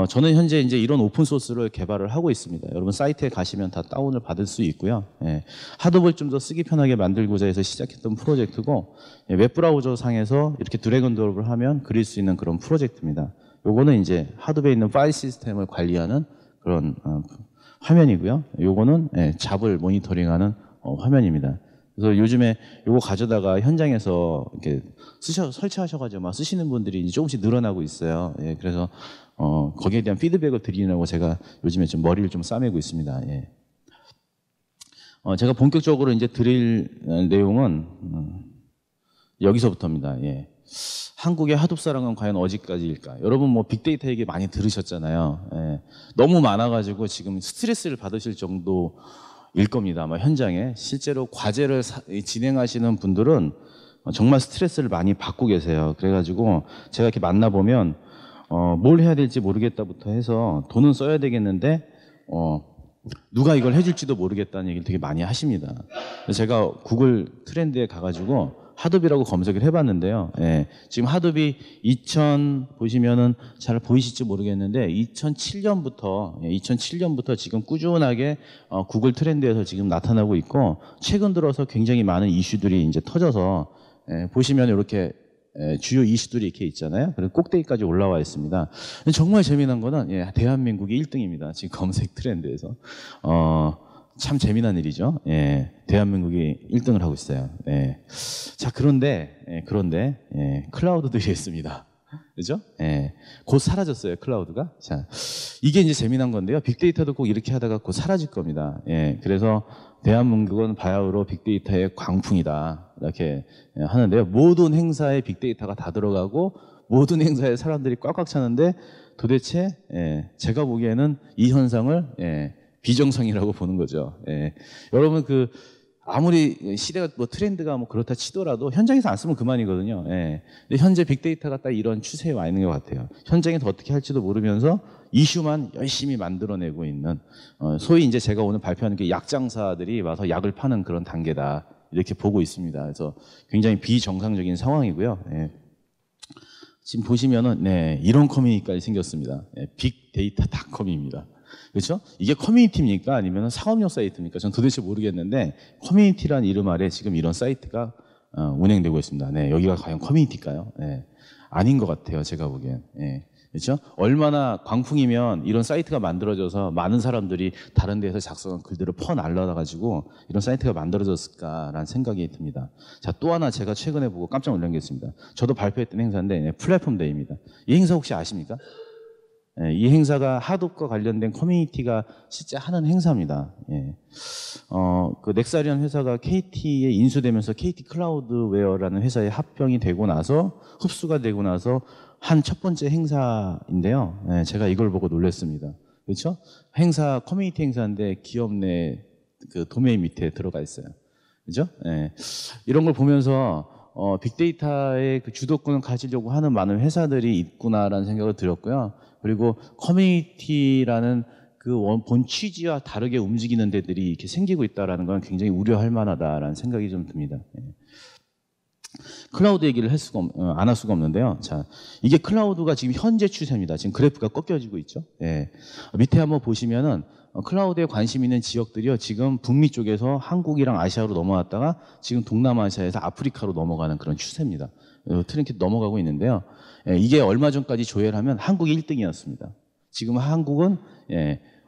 저는 현재 이제 이런 오픈 소스를 개발을 하고 있습니다. 여러분 사이트에 가시면 다 다운을 받을 수 있고요. 예, 하드볼 좀 더 쓰기 편하게 만들고자 해서 시작했던 프로젝트고, 예, 웹브라우저 상에서 이렇게 드래곤 드롭을 하면 그릴 수 있는 그런 프로젝트입니다. 요거는 이제 하드베에 있는 파일 시스템을 관리하는 그런 화면이고요. 요거는 예, 잡을 모니터링하는 화면입니다. 그래서 요즘에 요거 가져다가 현장에서 이렇게 설치하셔가지고 막 쓰시는 분들이 이제 조금씩 늘어나고 있어요. 예, 그래서 거기에 대한 피드백을 드리려고 제가 요즘에 좀 머리를 좀 싸매고 있습니다. 예. 제가 본격적으로 이제 드릴 내용은 여기서부터입니다. 예. 한국의 하둡사랑은 과연 어디까지일까? 여러분 뭐 빅데이터 얘기 많이 들으셨잖아요. 예. 너무 많아가지고 지금 스트레스를 받으실 정도일 겁니다. 아마 현장에 실제로 과제를 진행하시는 분들은 정말 스트레스를 많이 받고 계세요. 그래가지고 제가 이렇게 만나보면 뭘 해야 될지 모르겠다부터 해서 돈은 써야 되겠는데 누가 이걸 해줄지도 모르겠다는 얘기를 되게 많이 하십니다. 그래서 제가 구글 트렌드에 가가지고 하둡이라고 검색을 해봤는데요. 예, 지금 하둡이 보시면은 잘 보이실지 모르겠는데 2007년부터 지금 꾸준하게 구글 트렌드에서 지금 나타나고 있고, 최근 들어서 굉장히 많은 이슈들이 이제 터져서 보시면 이렇게 주요 이슈들이 이렇게 있잖아요. 그리고 꼭대기까지 올라와 있습니다. 정말 재미난 거는 대한민국이 1등입니다. 지금 검색 트렌드에서. 참 재미난 일이죠. 예, 대한민국이 1등을 하고 있어요. 예. 자, 그런데 클라우드들이 있습니다. 그죠? 예. 곧 사라졌어요, 클라우드가. 자, 이게 이제 재미난 건데요. 빅데이터도 꼭 이렇게 하다가 곧 사라질 겁니다. 예. 그래서 대한민국은 바야흐로 빅데이터의 광풍이다, 이렇게 하는데요. 모든 행사에 빅데이터가 다 들어가고 모든 행사에 사람들이 꽉꽉 차는데, 도대체 제가 보기에는 이 현상을 비정상이라고 보는 거죠. 예. 여러분 아무리 시대가 뭐 트렌드가 뭐 그렇다 치더라도 현장에서 안 쓰면 그만이거든요. 예. 근데 현재 빅데이터가 딱 이런 추세에 와 있는 것 같아요. 현장에서 어떻게 할지도 모르면서 이슈만 열심히 만들어내고 있는, 소위 이제 제가 오늘 발표하는 게 약장사들이 와서 약을 파는 그런 단계다, 이렇게 보고 있습니다. 그래서 굉장히 비정상적인 상황이고요. 예. 지금 보시면은 이런 커뮤니티까지 생겼습니다. 빅데이터닷컴입니다. 그렇죠? 이게 커뮤니티입니까? 아니면 상업용 사이트입니까? 전 도대체 모르겠는데, 커뮤니티란 이름 아래 지금 이런 사이트가 운행되고 있습니다. 네, 여기가 과연 커뮤니티일까요? 네, 아닌 것 같아요, 제가 보기엔. 네, 그렇죠? 얼마나 광풍이면 이런 사이트가 만들어져서 많은 사람들이 다른 데서 작성한 글들을 퍼날라가지고 이런 사이트가 만들어졌을까라는 생각이 듭니다. 자, 또 하나 제가 최근에 보고 깜짝 놀란 게 있습니다. 저도 발표했던 행사인데 플랫폼 데이입니다. 이 행사 혹시 아십니까? 이 행사가 하둡과 관련된 커뮤니티가 실제 하는 행사입니다. 예. 그 넥사리언 회사가 KT에 인수되면서 KT 클라우드웨어라는 회사에 합병이 되고 나서, 흡수가 되고 나서 한 첫 번째 행사인데요. 예, 제가 이걸 보고 놀랐습니다. 그렇죠? 커뮤니티 행사인데 기업 내 그 도메인 밑에 들어가 있어요. 그죠? 예. 이런 걸 보면서 빅데이터의 그 주도권을 가지려고 하는 많은 회사들이 있구나라는 생각을 들었고요. 그리고 커뮤니티라는 그 본 취지와 다르게 움직이는 데들이 이렇게 생기고 있다는 건 굉장히 우려할 만하다라는 생각이 좀 듭니다. 예. 클라우드 얘기를 안 할 수가 없는데요. 자, 이게 클라우드가 지금 현재 추세입니다. 지금 그래프가 꺾여지고 있죠. 예. 밑에 한번 보시면은 클라우드에 관심 있는 지역들이요, 지금 북미 쪽에서 한국이랑 아시아로 넘어왔다가 지금 동남아시아에서 아프리카로 넘어가는 그런 추세입니다. 트렌드 넘어가고 있는데요. 이게 얼마 전까지 조회하면 한국이 1등이었습니다. 지금 한국은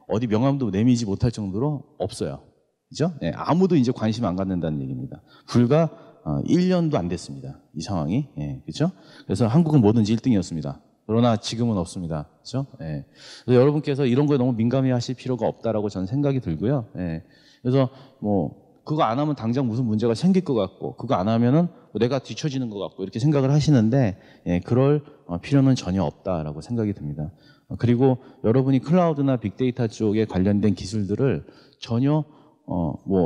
어디 명함도 내밀지 못할 정도로 없어요. 그죠? 아무도 이제 관심 안 갖는다는 얘기입니다. 불과 1년도 안 됐습니다. 이 상황이. 그렇죠? 그래서 한국은 뭐든지 1등이었습니다. 그러나 지금은 없습니다. 그렇죠? 그래서 여러분께서 이런 거에 너무 민감해 하실 필요가 없다라고 저는 생각이 들고요. 그래서 그거 안 하면 당장 무슨 문제가 생길 것 같고, 그거 안 하면은 내가 뒤처지는 것 같고, 이렇게 생각을 하시는데, 그럴 필요는 전혀 없다라고 생각이 듭니다. 그리고 여러분이 클라우드나 빅데이터 쪽에 관련된 기술들을 전혀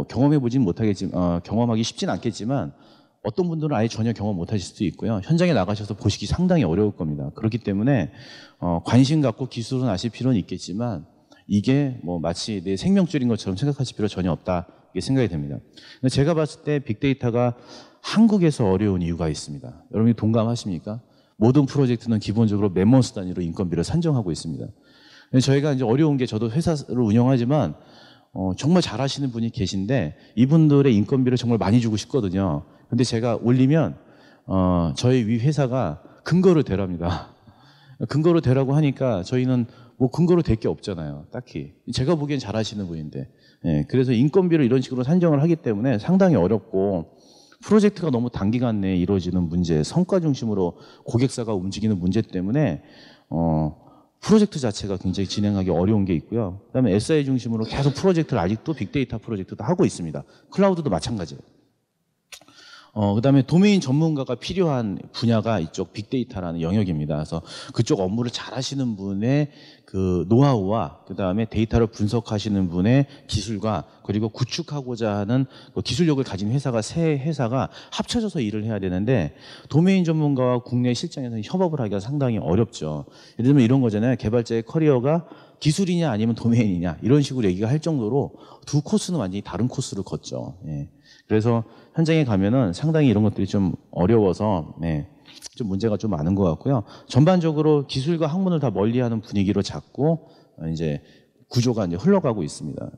경험해보진 못하겠지만, 경험하기 쉽진 않겠지만, 어떤 분들은 아예 전혀 경험 못하실 수도 있고요. 현장에 나가셔서 보시기 상당히 어려울 겁니다. 그렇기 때문에 관심 갖고 기술은 아실 필요는 있겠지만, 이게 마치 내 생명줄인 것처럼 생각하실 필요 전혀 없다, 이게 생각이 됩니다. 제가 봤을 때 빅데이터가 한국에서 어려운 이유가 있습니다. 여러분이 동감하십니까? 모든 프로젝트는 기본적으로 멤버스 단위로 인건비를 산정하고 있습니다. 저희가 이제 어려운 게 저도 회사를 운영하지만 정말 잘하시는 분이 계신데 이분들의 인건비를 정말 많이 주고 싶거든요. 근데 제가 올리면 저희 위 회사가 근거를 대랍니다. 근거를 대라고 하니까 저희는 뭐 근거로 댈 게 없잖아요. 딱히. 제가 보기엔 잘하시는 분인데. 예, 그래서 인건비를 이런 식으로 산정을 하기 때문에 상당히 어렵고 프로젝트가 너무 단기간 내에 이루어지는 문제, 성과 중심으로 고객사가 움직이는 문제 때문에 프로젝트 자체가 굉장히 진행하기 어려운 게 있고요. 그다음에 SI 중심으로 계속 프로젝트를 아직도 빅데이터 프로젝트도 하고 있습니다. 클라우드도 마찬가지예요. 그다음에 도메인 전문가가 필요한 분야가 이쪽 빅데이터라는 영역입니다. 그래서 그쪽 업무를 잘 하시는 분의 그 노하우와 그다음에 데이터를 분석하시는 분의 기술과 그리고 구축하고자 하는 그 기술력을 가진 회사가 세 회사가 합쳐져서 일을 해야 되는데 도메인 전문가와 국내 실장에서는 협업을 하기가 상당히 어렵죠. 예를 들면 이런 거잖아요. 개발자의 커리어가 기술이냐 아니면 도메인이냐 이런 식으로 얘기가 할 정도로 두 코스는 완전히 다른 코스를 걷죠. 예. 그래서 현장에 가면은 상당히 이런 것들이 좀 어려워서 좀 문제가 좀 많은 것 같고요. 전반적으로 기술과 학문을 다 멀리하는 분위기로 자꾸 이제 구조가 이제 흘러가고 있습니다.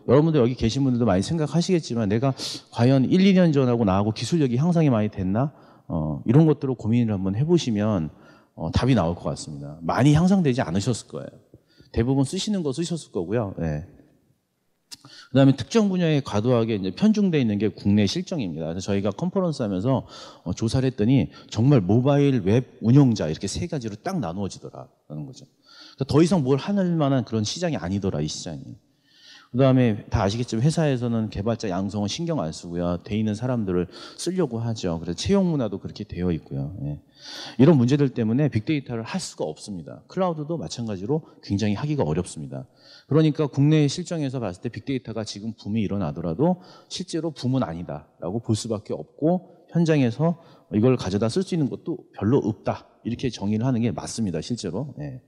여러분들 여기 계신 분들도 많이 생각하시겠지만 내가 과연 1, 2년 전하고 나하고 기술력이 향상이 많이 됐나? 이런 것들을 고민을 한번 해보시면 답이 나올 것 같습니다. 많이 향상되지 않으셨을 거예요. 대부분 쓰시는 거 쓰셨을 거고요. 네. 그다음에 특정 분야에 과도하게 이제 편중되어 있는 게 국내 실정입니다. 그래서 저희가 컨퍼런스 하면서 조사를 했더니 정말 모바일 웹 운영자 이렇게 세 가지로 딱 나누어지더라라는 거죠. 그러니까 더 이상 뭘 하는 만한 그런 시장이 아니더라, 이 시장이. 그다음에 다 아시겠지만 회사에서는 개발자 양성은 신경 안 쓰고요. 돼 있는 사람들을 쓰려고 하죠. 그래서 채용 문화도 그렇게 되어 있고요. 예. 이런 문제들 때문에 빅데이터를 할 수가 없습니다. 클라우드도 마찬가지로 굉장히 하기가 어렵습니다. 그러니까 국내 실정에서 봤을 때 빅데이터가 지금 붐이 일어나더라도 실제로 붐은 아니다라고 볼 수밖에 없고 현장에서 이걸 가져다 쓸 수 있는 것도 별로 없다. 이렇게 정의를 하는 게 맞습니다. 실제로. 예.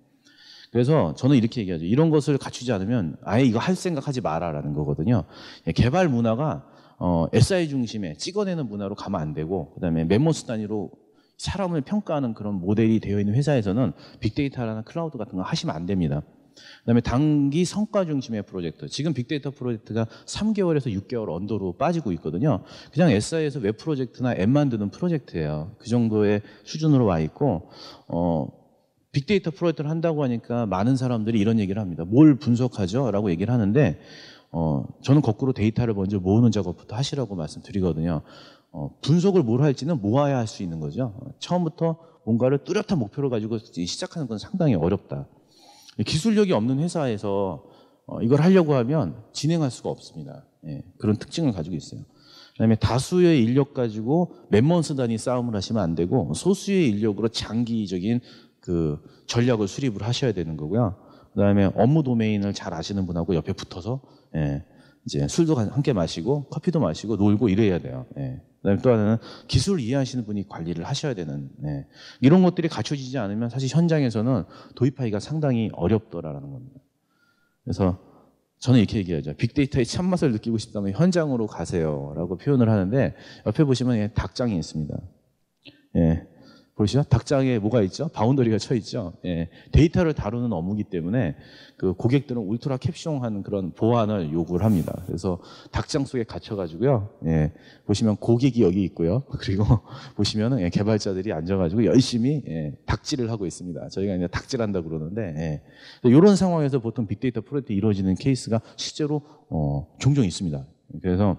그래서 저는 이렇게 얘기하죠. 이런 것을 갖추지 않으면 아예 이거 할 생각하지 마라라는 거거든요. 개발 문화가 SI 중심에 찍어내는 문화로 가면 안 되고 그다음에 멤버스 단위로 사람을 평가하는 그런 모델이 되어 있는 회사에서는 빅데이터나 클라우드 같은 거 하시면 안 됩니다. 그다음에 단기 성과 중심의 프로젝트. 지금 빅데이터 프로젝트가 3개월에서 6개월 언더로 빠지고 있거든요. 그냥 SI에서 웹 프로젝트나 앱 만드는 프로젝트예요. 그 정도의 수준으로 와 있고 빅데이터 프로젝트를 한다고 하니까 많은 사람들이 이런 얘기를 합니다. 뭘 분석하죠? 라고 얘기를 하는데 저는 거꾸로 데이터를 먼저 모으는 작업부터 하시라고 말씀드리거든요. 분석을 뭘 할지는 모아야 할 수 있는 거죠. 처음부터 뭔가를 뚜렷한 목표를 가지고 시작하는 건 상당히 어렵다. 기술력이 없는 회사에서 이걸 하려고 하면 진행할 수가 없습니다. 예, 그런 특징을 가지고 있어요. 그다음에 다수의 인력 가지고 맨먼스 단위 싸움을 하시면 안 되고 소수의 인력으로 장기적인 그 전략을 수립을 하셔야 되는 거고요. 그다음에 업무 도메인을 잘 아시는 분하고 옆에 붙어서 이제 술도 함께 마시고 커피도 마시고 놀고 이래야 돼요. 그다음에 또 하나는 기술을 이해하시는 분이 관리를 하셔야 되는 이런 것들이 갖춰지지 않으면 사실 현장에서는 도입하기가 상당히 어렵더라라는 겁니다. 그래서 저는 이렇게 얘기하죠. 빅데이터의 참맛을 느끼고 싶다면 현장으로 가세요라고 표현을 하는데 옆에 보시면 닭장이 있습니다. 보시죠. 닭장에 뭐가 있죠? 바운더리가 쳐 있죠. 데이터를 다루는 업무이기 때문에 그 고객들은 울트라 캡숑한 그런 보안을 요구를 합니다. 그래서 닭장 속에 갇혀가지고요. 보시면 고객이 여기 있고요. 그리고 보시면은 개발자들이 앉아가지고 열심히 닭질을 하고 있습니다. 저희가 이제 닭질한다 그러는데 이런 상황에서 보통 빅데이터 프로젝트 이루어지는 케이스가 실제로 종종 있습니다. 그래서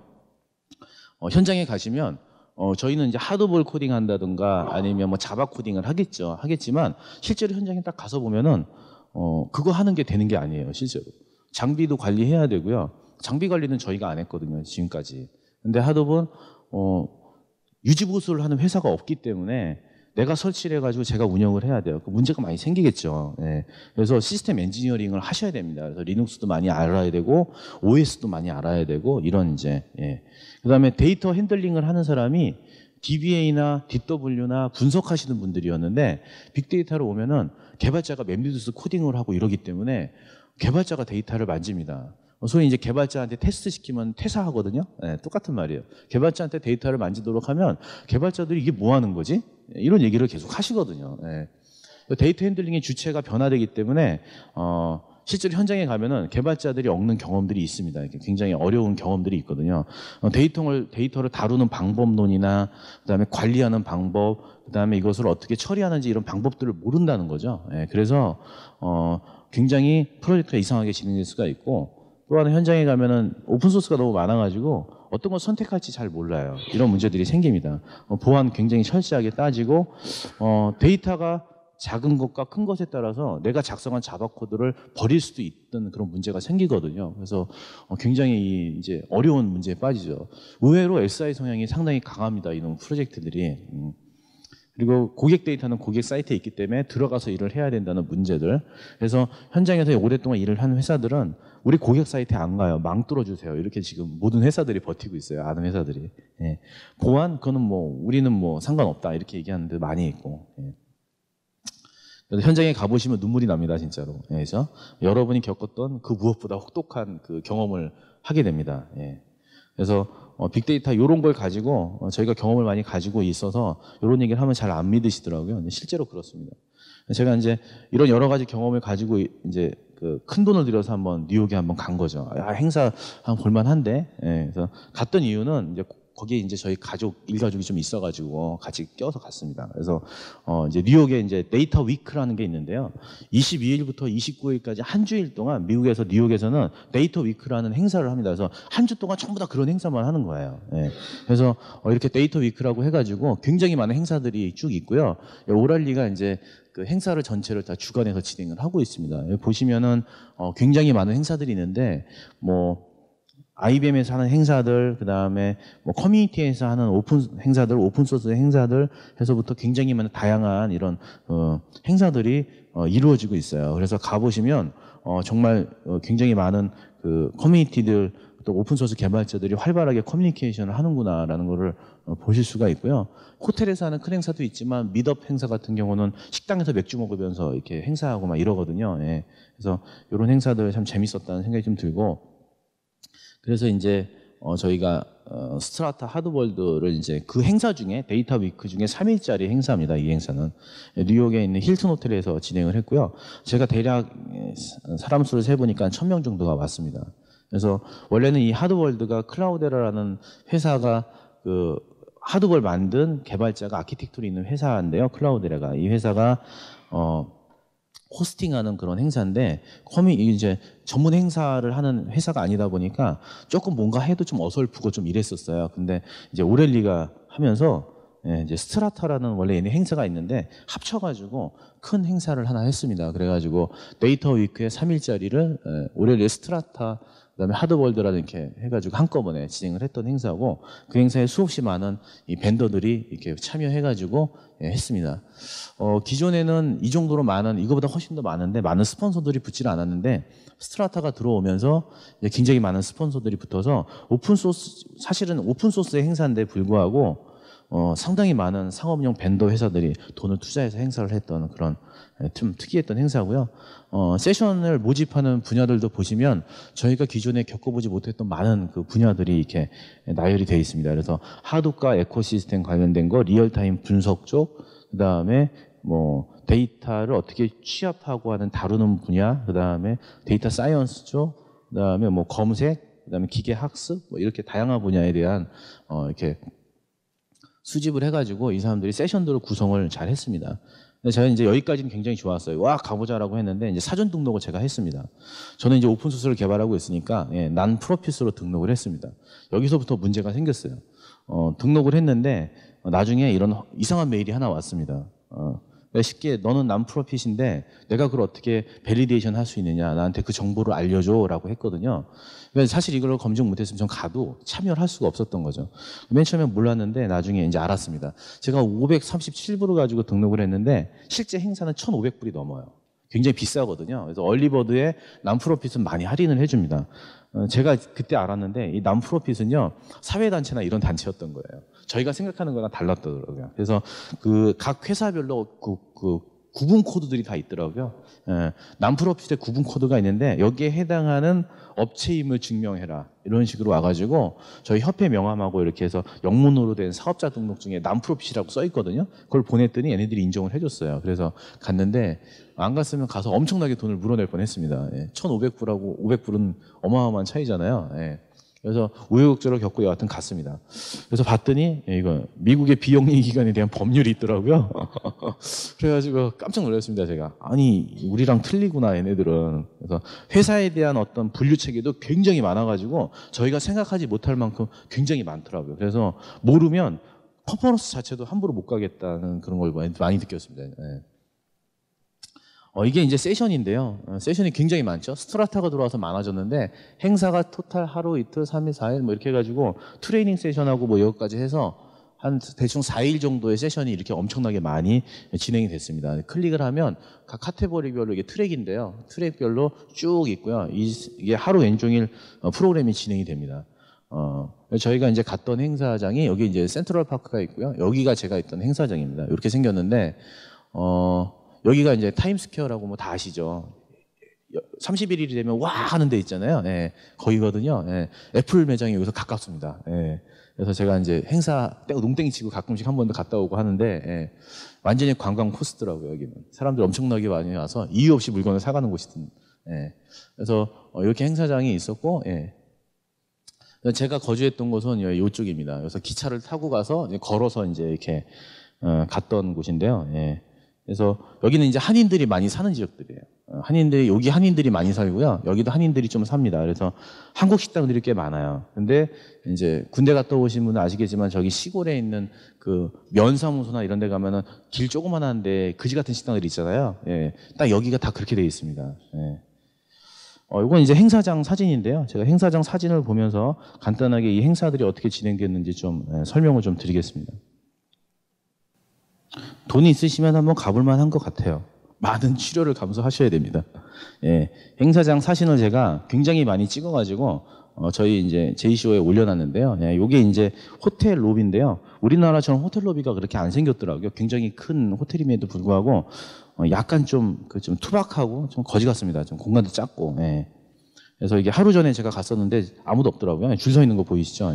현장에 가시면 저희는 이제 하드볼 코딩 한다든가 아니면 뭐 자바 코딩을 하겠지만 실제로 현장에 딱 가서 보면은 그거 하는 게 되는 게 아니에요. 실제로 장비도 관리해야 되고요. 장비 관리는 저희가 안 했거든요, 지금까지. 근데 하드볼 유지 보수를 하는 회사가 없기 때문에 내가 설치를 해가지고 제가 운영을 해야 돼요. 그 문제가 많이 생기겠죠. 그래서 시스템 엔지니어링을 하셔야 됩니다. 그래서 리눅스도 많이 알아야 되고 OS도 많이 알아야 되고 이런 이제 그다음에 데이터 핸들링을 하는 사람이 DBA나 DW나 분석하시는 분들이었는데 빅데이터로 오면은 개발자가 맵리두스 코딩을 하고 이러기 때문에 개발자가 데이터를 만집니다. 소위 이제 개발자한테 테스트 시키면 퇴사하거든요. 예, 똑같은 말이에요. 개발자한테 데이터를 만지도록 하면 개발자들이 이게 뭐 하는 거지? 이런 얘기를 계속 하시거든요. 예. 데이터 핸들링의 주체가 변화되기 때문에 실제로 현장에 가면은 개발자들이 얻는 경험들이 있습니다. 굉장히 어려운 경험들이 있거든요. 데이터를 다루는 방법론이나 그다음에 관리하는 방법, 그다음에 이것을 어떻게 처리하는지 이런 방법들을 모른다는 거죠. 예, 그래서 굉장히 프로젝트가 이상하게 진행될 수가 있고, 또 하나 현장에 가면은 오픈소스가 너무 많아가지고 어떤 걸 선택할지 잘 몰라요. 이런 문제들이 생깁니다. 보안 굉장히 철저하게 따지고 데이터가 작은 것과 큰 것에 따라서 내가 작성한 자바 코드를 버릴 수도 있던 그런 문제가 생기거든요. 그래서 굉장히 이제 어려운 문제에 빠지죠. 의외로 SI 성향이 상당히 강합니다. 이런 프로젝트들이. 그리고 고객 데이터는 고객 사이트에 있기 때문에 들어가서 일을 해야 된다는 문제들. 그래서 현장에서 오랫동안 일을 하는 회사들은 우리 고객 사이트에 안 가요. 망 뚫어주세요. 이렇게 지금 모든 회사들이 버티고 있어요. 아는 회사들이. 예. 보안 그거는 뭐 우리는 뭐 상관없다 이렇게 얘기하는 데 많이 있고. 예. 현장에 가보시면 눈물이 납니다, 진짜로. 예, 그래서 여러분이 겪었던 그 무엇보다 혹독한 그 경험을 하게 됩니다. 예. 그래서 빅데이터 이런 걸 가지고 저희가 경험을 많이 가지고 있어서 이런 얘기를 하면 잘 안 믿으시더라고요. 근데 실제로 그렇습니다. 제가 이제 이런 여러 가지 경험을 가지고 이제 그 큰 돈을 들여서 한번 뉴욕에 한번 간 거죠. 행사 한 볼만한데. 예, 그래서 갔던 이유는 이제 거기에 이제 저희 일가족이 좀 있어가지고 같이 껴서 갔습니다. 그래서 이제 뉴욕에 이제 데이터 위크라는 게 있는데요. 22일부터 29일까지 한 주일 동안 미국에서 뉴욕에서는 데이터 위크라는 행사를 합니다. 그래서 한 주 동안 전부 다 그런 행사만 하는 거예요. 예. 그래서 이렇게 데이터 위크라고 해가지고 굉장히 많은 행사들이 쭉 있고요. 오랄리가 이제 그 행사를 전체를 다 주관해서 진행을 하고 있습니다. 여기 보시면은 굉장히 많은 행사들이 있는데 뭐 IBM에서 하는 행사들, 그 다음에 뭐 커뮤니티에서 하는 오픈소스 행사들 해서부터 굉장히 많은 다양한 이런 행사들이 이루어지고 있어요. 그래서 가보시면 정말 굉장히 많은 그 커뮤니티들 또 오픈소스 개발자들이 활발하게 커뮤니케이션을 하는구나라는 거를 보실 수가 있고요. 호텔에서 하는 큰 행사도 있지만 미드업 행사 같은 경우는 식당에서 맥주 먹으면서 이렇게 행사하고 막 이러거든요. 예. 그래서 이런 행사들 참 재밌었다는 생각이 좀 들고, 그래서 이제 저희가 스트라타 하드월드를 이제 그 행사 중에 데이터 위크 중에 3일짜리 행사입니다. 이 행사는 뉴욕에 있는 힐튼 호텔에서 진행을 했고요. 제가 대략 사람 수를 세보니까 1000명 정도가 왔습니다. 그래서 원래는 이 하드월드가 클라우데라라는 회사가 그 하드월 만든 개발자가 아키텍트로 있는 회사인데요. 클라우데라가 이 회사가 호스팅하는 그런 행사인데 이제 전문 행사를 하는 회사가 아니다 보니까 조금 뭔가 해도 좀 어설프고 좀 이랬었어요. 근데 이제 오렐리가 하면서 이제 스트라타라는 원래 얘네 행사가 있는데 합쳐가지고 큰 행사를 하나 했습니다. 그래가지고 데이터 위크의 3일짜리를 오렐리의 스트라타 그다음에 하드월드라는 이렇게 해가지고 한꺼번에 진행을 했던 행사고, 그 행사에 수없이 많은 이 벤더들이 이렇게 참여해가지고 했습니다. 기존에는 이 정도로 이거보다 훨씬 더 많은 스폰서들이 붙지는 않았는데 스트라타가 들어오면서 굉장히 많은 스폰서들이 붙어서 사실은 오픈소스의 행사인데 불구하고 상당히 많은 상업용 벤더 회사들이 돈을 투자해서 행사를 했던 그런 좀 특이했던 행사고요. 세션을 모집하는 분야들도 보시면 저희가 기존에 겪어보지 못했던 많은 그 분야들이 이렇게 나열이 되어 있습니다. 그래서 하드과 에코시스템 관련된 거, 리얼타임 분석 쪽, 그 다음에 뭐 데이터를 어떻게 취합하고 다루는 분야, 그 다음에 데이터 사이언스 쪽, 그 다음에 뭐 검색, 그 다음에 기계 학습, 뭐 이렇게 다양한 분야에 대한 이렇게 수집을 해가지고 이 사람들이 세션들을 구성을 잘 했습니다. 제가 이제 여기까지는 굉장히 좋았어요. 와, 가보자라고 했는데 이제 사전 등록을 제가 했습니다. 저는 이제 오픈소스를 개발하고 있으니까 난 프로핏으로 등록을 했습니다. 여기서부터 문제가 생겼어요. 등록을 했는데 나중에 이런 이상한 메일이 하나 왔습니다. 쉽게 너는 난 프로핏인데 내가 그걸 어떻게 밸리데이션 할 수 있느냐, 나한테 그 정보를 알려줘라고 했거든요. 사실 이걸 검증 못했으면 전 가도 참여를 할 수가 없었던 거죠. 맨 처음에 몰랐는데 나중에 이제 알았습니다. 제가 537불을 가지고 등록을 했는데 실제 행사는 1,500불이 넘어요. 굉장히 비싸거든요. 그래서 얼리버드에 남프로핏은 많이 할인을 해줍니다. 제가 그때 알았는데 이 남프로핏은요 사회단체나 이런 단체였던 거예요. 저희가 생각하는 거랑 달랐더라고요. 그래서 그 각 회사별로 그 구분 코드들이 다 있더라고요. 난프로핏의 구분 코드가 있는데 여기에 해당하는 업체임을 증명해라 이런 식으로 와가지고 저희 협회 명함하고 이렇게 해서 영문으로 된 사업자 등록증에 난프로핏이라고 써 있거든요. 그걸 보냈더니 얘네들이 인정을 해줬어요. 그래서 갔는데 안 갔으면 가서 엄청나게 돈을 물어낼 뻔했습니다. 1,500불하고 500불은 어마어마한 차이잖아요. 그래서 우여곡절을 겪고 여하튼 갔습니다. 그래서 봤더니 이거 미국의 비영리 기관에 대한 법률이 있더라고요. 그래가지고 깜짝 놀랐습니다. 제가 아니 우리랑 틀리구나 얘네들은. 그래서 회사에 대한 어떤 분류 체계도 굉장히 많아가지고 저희가 생각하지 못할 만큼 굉장히 많더라고요. 그래서 모르면 퍼포먼스 자체도 함부로 못 가겠다는 그런 걸 많이 느꼈습니다. 이게 이제 세션인데요. 세션이 굉장히 많죠. 스트라타가 들어와서 많아졌는데 행사가 토탈 하루, 이틀, 3일, 4일 뭐 이렇게 해가지고 트레이닝 세션하고 뭐 여기까지 해서 한 대충 4일 정도의 세션이 이렇게 엄청나게 많이 진행이 됐습니다. 클릭을 하면 각 카테고리별로 이게 트랙인데요. 트랙별로 쭉 있고요. 이게 하루 왼종일 프로그램이 진행이 됩니다. 저희가 이제 갔던 행사장이 여기 이제 센트럴 파크가 있고요. 여기가 제가 있던 행사장입니다. 이렇게 생겼는데 여기가 이제 타임스퀘어라고 뭐 다 아시죠? 31일이 되면 와 하는 데 있잖아요. 거기거든요. 애플 매장이 여기서 가깝습니다. 그래서 제가 이제 행사 때 농땡이 치고 가끔씩 한 번도 갔다 오고 하는데 완전히 관광 코스더라고요. 여기는 사람들 엄청나게 많이 와서 이유 없이 물건을 사가는 곳이든. 그래서 이렇게 행사장이 있었고, 제가 거주했던 곳은 이쪽입니다. 그래서 기차를 타고 가서 이제 걸어서 이제 이렇게 갔던 곳인데요. 그래서 여기는 이제 한인들이 많이 사는 지역들이에요. 여기 한인들이 많이 살고요. 여기도 한인들이 좀 삽니다. 그래서 한국 식당들이 꽤 많아요. 근데 이제 군대 갔다 오신 분은 아시겠지만 저기 시골에 있는 그 면사무소나 이런 데 가면은 길 조그만한데 그지 같은 식당들이 있잖아요. 딱 여기가 다 그렇게 돼 있습니다. 이건 이제 행사장 사진인데요. 제가 행사장 사진을 보면서 간단하게 이 행사들이 어떻게 진행됐는지 좀 설명을 좀 드리겠습니다. 돈이 있으시면 한번 가볼 만한 것 같아요. 많은 치료를 감수하셔야 됩니다. 행사장 사진을 제가 굉장히 많이 찍어가지고 저희 이제 제이쇼에 올려놨는데요. 이게 이제 호텔 로비인데요. 우리나라처럼 호텔 로비가 그렇게 안 생겼더라고요. 굉장히 큰 호텔임에도 불구하고 약간 좀 투박하고 좀 거지 같습니다. 좀 공간도 작고. 그래서 이게 하루 전에 제가 갔었는데 아무도 없더라고요. 줄 서 있는 거 보이시죠?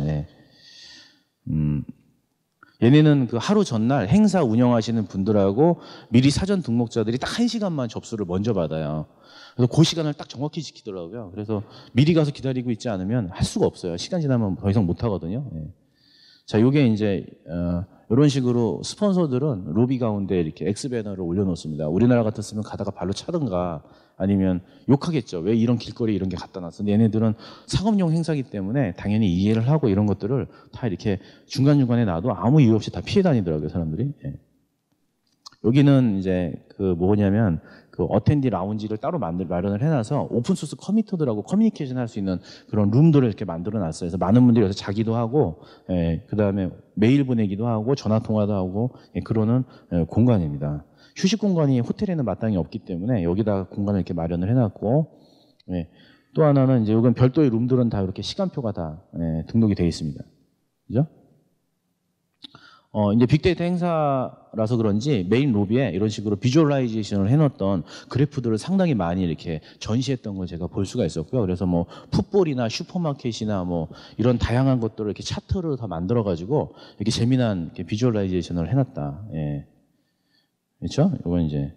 얘네는 그 하루 전날 행사 운영하시는 분들하고 미리 사전 등록자들이 딱 1시간만 접수를 먼저 받아요. 그래서 그 시간을 딱 정확히 지키더라고요. 그래서 미리 가서 기다리고 있지 않으면 할 수가 없어요. 시간 지나면 더 이상 못 하거든요. 자, 요게 이제 이런 식으로 스폰서들은 로비 가운데 이렇게 X배너를 올려놓습니다. 우리나라 같았으면 가다가 발로 차든가 아니면 욕하겠죠. 왜 이런 길거리 이런 게 갖다 놨어. 근데 얘네들은 상업용 행사기 때문에 당연히 이해를 하고 이런 것들을 다 이렇게 중간중간에 놔도 아무 이유 없이 다 피해 다니더라고요, 사람들이. 여기는 이제 그 뭐냐면 그 어텐디 라운지를 따로 마련을 해놔서 오픈소스 커미터들하고 커뮤니케이션 할 수 있는 그런 룸들을 이렇게 만들어 놨어요. 그래서 많은 분들이 여기서 자기도 하고, 그 다음에 메일 보내기도 하고, 전화 통화도 하고, 그러는 공간입니다. 휴식 공간이 호텔에는 마땅히 없기 때문에 여기다 공간을 이렇게 마련을 해놨고, 또 하나는 이제 여기 별도의 룸들은 다 이렇게 시간표가 다 등록이 되어 있습니다. 그죠? 이제 빅데이터 행사라서 그런지 메인 로비에 이런 식으로 비주얼라이제이션을 해놓았던 그래프들을 상당히 많이 이렇게 전시했던 걸 제가 볼 수가 있었고요. 그래서 뭐 풋볼이나 슈퍼마켓이나 뭐 이런 다양한 것들을 이렇게 차트를 다 만들어가지고 이렇게 재미난 이렇게 비주얼라이제이션을 해놨다. 그렇죠? 이건 이제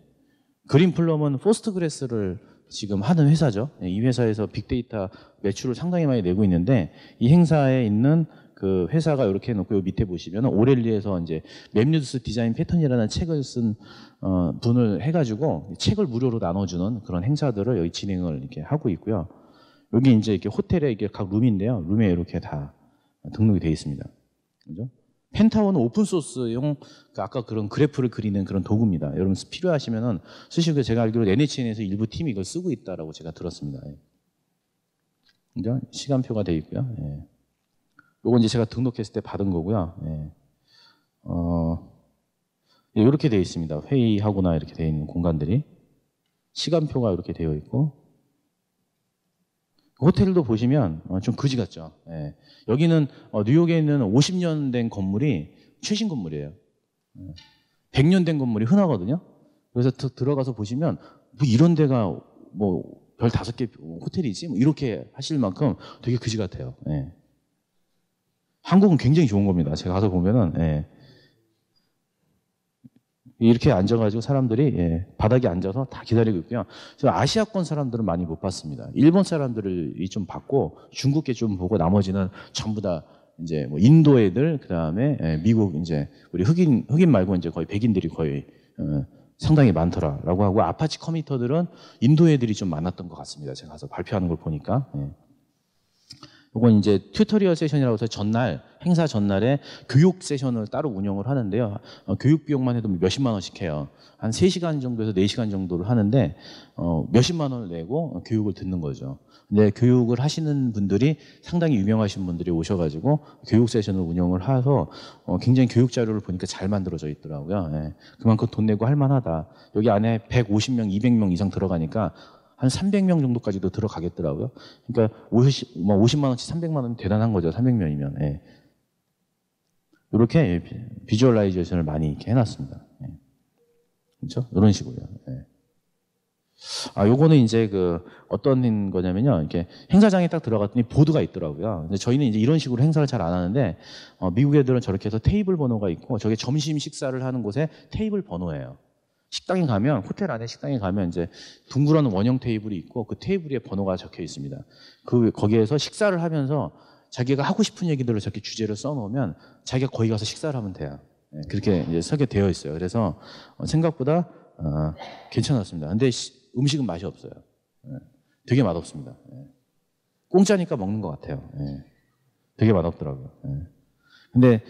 그린플럼은 포스트그레스를 지금 하는 회사죠. 이 회사에서 빅데이터 매출을 상당히 많이 내고 있는데 이 행사에 있는 그 회사가 이렇게 해놓고 요 밑에 보시면 오렐리에서 이제 맵뉴스 디자인 패턴이라는 책을 쓴 분을 해가지고 책을 무료로 나눠주는 그런 행사들을 여기 진행을 이렇게 하고 있고요. 여기 이제 이렇게 호텔에 이게 각 룸인데요. 룸에 이렇게 다 등록이 되어 있습니다. 그죠? 펜타원은 오픈소스용 아까 그런 그래프를 그리는 그런 도구입니다. 여러분 필요하시면은 쓰시고 제가 알기로 NHN에서 일부 팀이 이걸 쓰고 있다라고 제가 들었습니다. 그죠? 시간표가 되어 있고요. 요건 이제 제가 등록했을 때 받은 거고요. 이렇게 되어 있습니다. 회의하거나 이렇게 되어 있는 공간들이 시간표가 이렇게 되어 있고 호텔도 보시면 좀 그지 같죠. 여기는 뉴욕에 있는 50년 된 건물이 최신 건물이에요. 100년 된 건물이 흔하거든요. 그래서 들어가서 보시면 뭐 이런 데가 뭐 별 5개 호텔이지 뭐 이렇게 하실 만큼 되게 그지 같아요. 예. 한국은 굉장히 좋은 겁니다. 제가 가서 보면은 예. 이렇게 앉아가지고 사람들이 예, 바닥에 앉아서 다 기다리고 있고요. 그래서 아시아권 사람들은 많이 못 봤습니다. 일본 사람들이 좀 봤고 중국계 좀 보고 나머지는 전부 다 이제 뭐 인도 애들 그다음에 예, 미국 이제 우리 흑인 말고 이제 거의 백인들이 거의 상당히 많더라라고 하고 아파치 커뮤니터들은 인도 애들이 좀 많았던 것 같습니다. 제가 가서 발표하는 걸 보니까. 예. 이건 이제 튜토리얼 세션이라고 해서 전날, 행사 전날에 교육 세션을 따로 운영을 하는데요. 교육 비용만 해도 몇십만 원씩 해요. 한 3시간 정도에서 4시간 정도를 하는데, 몇십만 원을 내고 교육을 듣는 거죠. 근데 교육을 하시는 분들이 상당히 유명하신 분들이 오셔가지고 교육 세션을 운영을 해서 굉장히 교육 자료를 보니까 잘 만들어져 있더라고요. 예. 그만큼 돈 내고 할 만하다. 여기 안에 150명, 200명 이상 들어가니까 한 300명 정도까지도 들어가겠더라고요. 그러니까 50만 원치 300만 원이 대단한 거죠. 300명이면. 예. 이렇게 비주얼라이제이션을 많이 이렇게 해놨습니다. 예. 그렇죠? 이런 식으로요. 예. 요거는 이제 어떤 거냐면요. 이렇게 행사장에 딱 들어갔더니 보드가 있더라고요. 근데 저희는 이제 이런 식으로 행사를 잘 안 하는데, 미국 애들은 저렇게 해서 테이블 번호가 있고, 저게 점심 식사를 하는 곳에 테이블 번호예요. 식당에 가면, 호텔 안에 식당에 가면 이제 둥그런 원형 테이블이 있고 그 테이블에 번호가 적혀 있습니다. 거기에서 식사를 하면서 자기가 하고 싶은 얘기들을 저렇게 주제를 써놓으면 자기가 거기 가서 식사를 하면 돼요. 그렇게 이제 설계되어 있어요. 그래서 생각보다 괜찮았습니다. 근데 음식은 맛이 없어요. 되게 맛없습니다. 공짜니까 먹는 것 같아요. 되게 맛없더라고요. 근데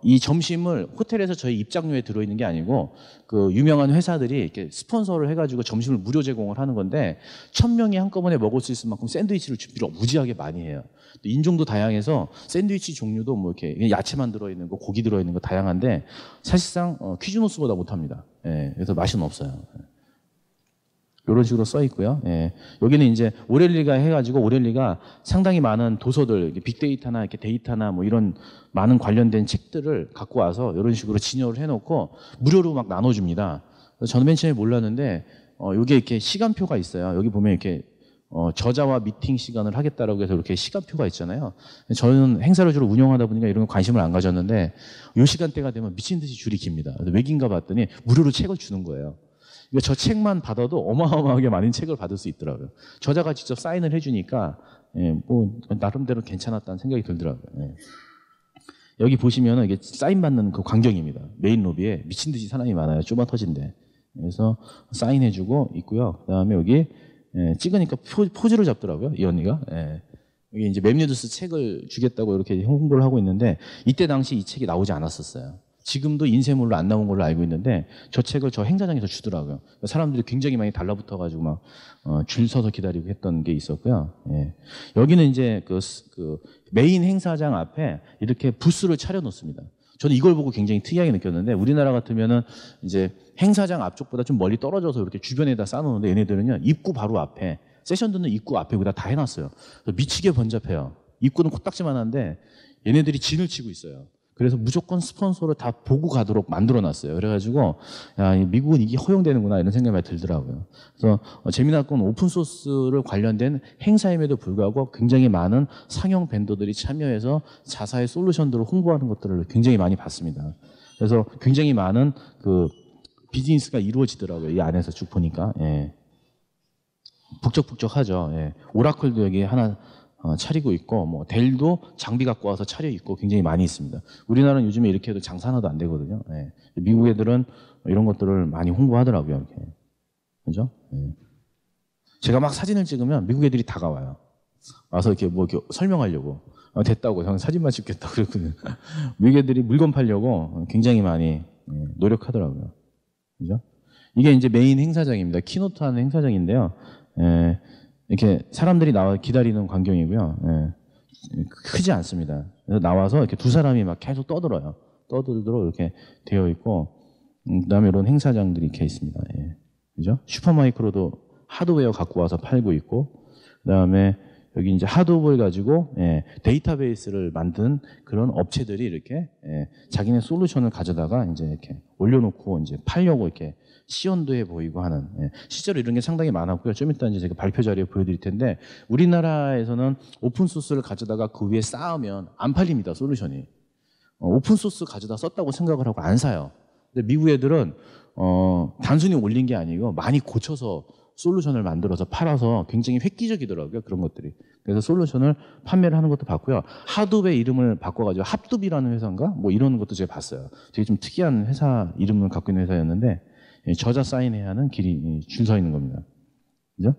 이 점심을 호텔에서 저희 입장료에 들어있는 게 아니고 그 유명한 회사들이 이렇게 스폰서를 해가지고 점심을 무료 제공을 하는 건데 1000명이 한꺼번에 먹을 수 있을 만큼 샌드위치를 준비를 무지하게 많이 해요. 인종도 다양해서 샌드위치 종류도 뭐 이렇게 야채만 들어있는 거, 고기 들어있는 거 다양한데 사실상 퀴즈노스보다 못합니다. 그래서 맛은 없어요. 이런 식으로 써 있고요. 예. 여기는 이제 오렐리가 해가지고 오렐리가 상당히 많은 도서들, 빅데이터나 이렇게 데이터나 뭐 이런 많은 관련된 책들을 갖고 와서 이런 식으로 진열을 해놓고 무료로 막 나눠줍니다. 저는 맨 처음에 몰랐는데, 여기에 이렇게 시간표가 있어요. 여기 보면 이렇게 저자와 미팅 시간을 하겠다라고 해서 이렇게 시간표가 있잖아요. 저는 행사를 주로 운영하다 보니까 이런 거 관심을 안 가졌는데, 이 시간대가 되면 미친 듯이 줄이 깁니다. 외긴가 봤더니 무료로 책을 주는 거예요. 저 책만 받아도 어마어마하게 많은 책을 받을 수 있더라고요. 저자가 직접 사인을 해주니까 뭐 나름대로 괜찮았다는 생각이 들더라고요. 여기 보시면 이게 사인 받는 그 광경입니다. 메인 로비에 미친 듯이 사람이 많아요. 좁아 터진데. 그래서 사인해주고 있고요. 그다음에 여기 찍으니까 포즈를 잡더라고요. 이 언니가. 여기 이제 맵뉴스 책을 주겠다고 이렇게 홍보를 하고 있는데 이때 당시 이 책이 나오지 않았었어요. 지금도 인쇄물로 안 나온 걸로 알고 있는데 저 책을 저 행사장에서 주더라고요. 사람들이 굉장히 많이 달라붙어가지고 막 줄 서서 기다리고 했던 게 있었고요. 여기는 이제 그 메인 행사장 앞에 이렇게 부스를 차려놓습니다. 저는 이걸 보고 굉장히 특이하게 느꼈는데 우리나라 같으면은 이제 행사장 앞쪽보다 좀 멀리 떨어져서 이렇게 주변에다 쌓아놓는데 얘네들은요 입구 바로 앞에 세션 듣는 입구 앞에 여기다 다 해놨어요. 미치게 번잡해요. 입구는 코딱지만한데 얘네들이 진을 치고 있어요. 그래서 무조건 스폰서를 다 보고 가도록 만들어놨어요. 그래가지고 야, 미국은 이게 허용되는구나 이런 생각이 많이 들더라고요. 그래서 재미나건 오픈소스를 관련된 행사임에도 불구하고 굉장히 많은 상용 벤더들이 참여해서 자사의 솔루션들을 홍보하는 것들을 굉장히 많이 봤습니다. 그래서 굉장히 많은 그 비즈니스가 이루어지더라고요. 이 안에서 쭉 보니까. 북적북적하죠. 오라클도 여기 하나 차리고 있고, 뭐 델도 장비 갖고 와서 차려 있고 굉장히 많이 있습니다. 우리나라는 요즘에 이렇게 해도 장사 하나도 안 되거든요. 미국 애들은 이런 것들을 많이 홍보하더라고요. 이렇게. 그죠? 제가 막 사진을 찍으면 미국 애들이 다가와요. 와서 이렇게 뭐 이렇게 설명하려고. 됐다고. 저는 사진만 찍겠다고 그랬거든요. 미국 애들이 물건 팔려고 굉장히 많이 노력하더라고요. 그죠? 이게 이제 메인 행사장입니다. 키노트 하는 행사장인데요. 이렇게 사람들이 나와 기다리는 광경이고요. 크지 않습니다. 그래서 나와서 이렇게 두 사람이 막 계속 떠들어요. 떠들도록 이렇게 되어 있고, 그다음에 이런 행사장들이 이렇게 있습니다. 그죠? 슈퍼마이크로도 하드웨어 갖고 와서 팔고 있고, 그다음에 여기 이제 하드업을 가지고 데이터베이스를 만든 그런 업체들이 이렇게 자기네 솔루션을 가져다가 이제 이렇게 올려놓고 이제 팔려고 이렇게 시연도 해 보이고 하는 실제로 이런 게 상당히 많았고요. 좀 이따 이제 제가 발표 자료에 보여드릴 텐데 우리나라에서는 오픈 소스를 가져다가 그 위에 쌓으면 안 팔립니다. 솔루션이 오픈 소스 가져다 썼다고 생각을 하고 안 사요. 근데 미국 애들은 단순히 올린 게 아니고 많이 고쳐서 솔루션을 만들어서 팔아서 굉장히 획기적이더라고요. 그런 것들이. 그래서 솔루션을 판매를 하는 것도 봤고요. 하둡의 이름을 바꿔가지고 합둡이라는 회사인가? 뭐 이런 것도 제가 봤어요. 되게 좀 특이한 회사 이름을 갖고 있는 회사였는데 저자 사인해야 하는 길이 줄 서 있는 겁니다. 그죠?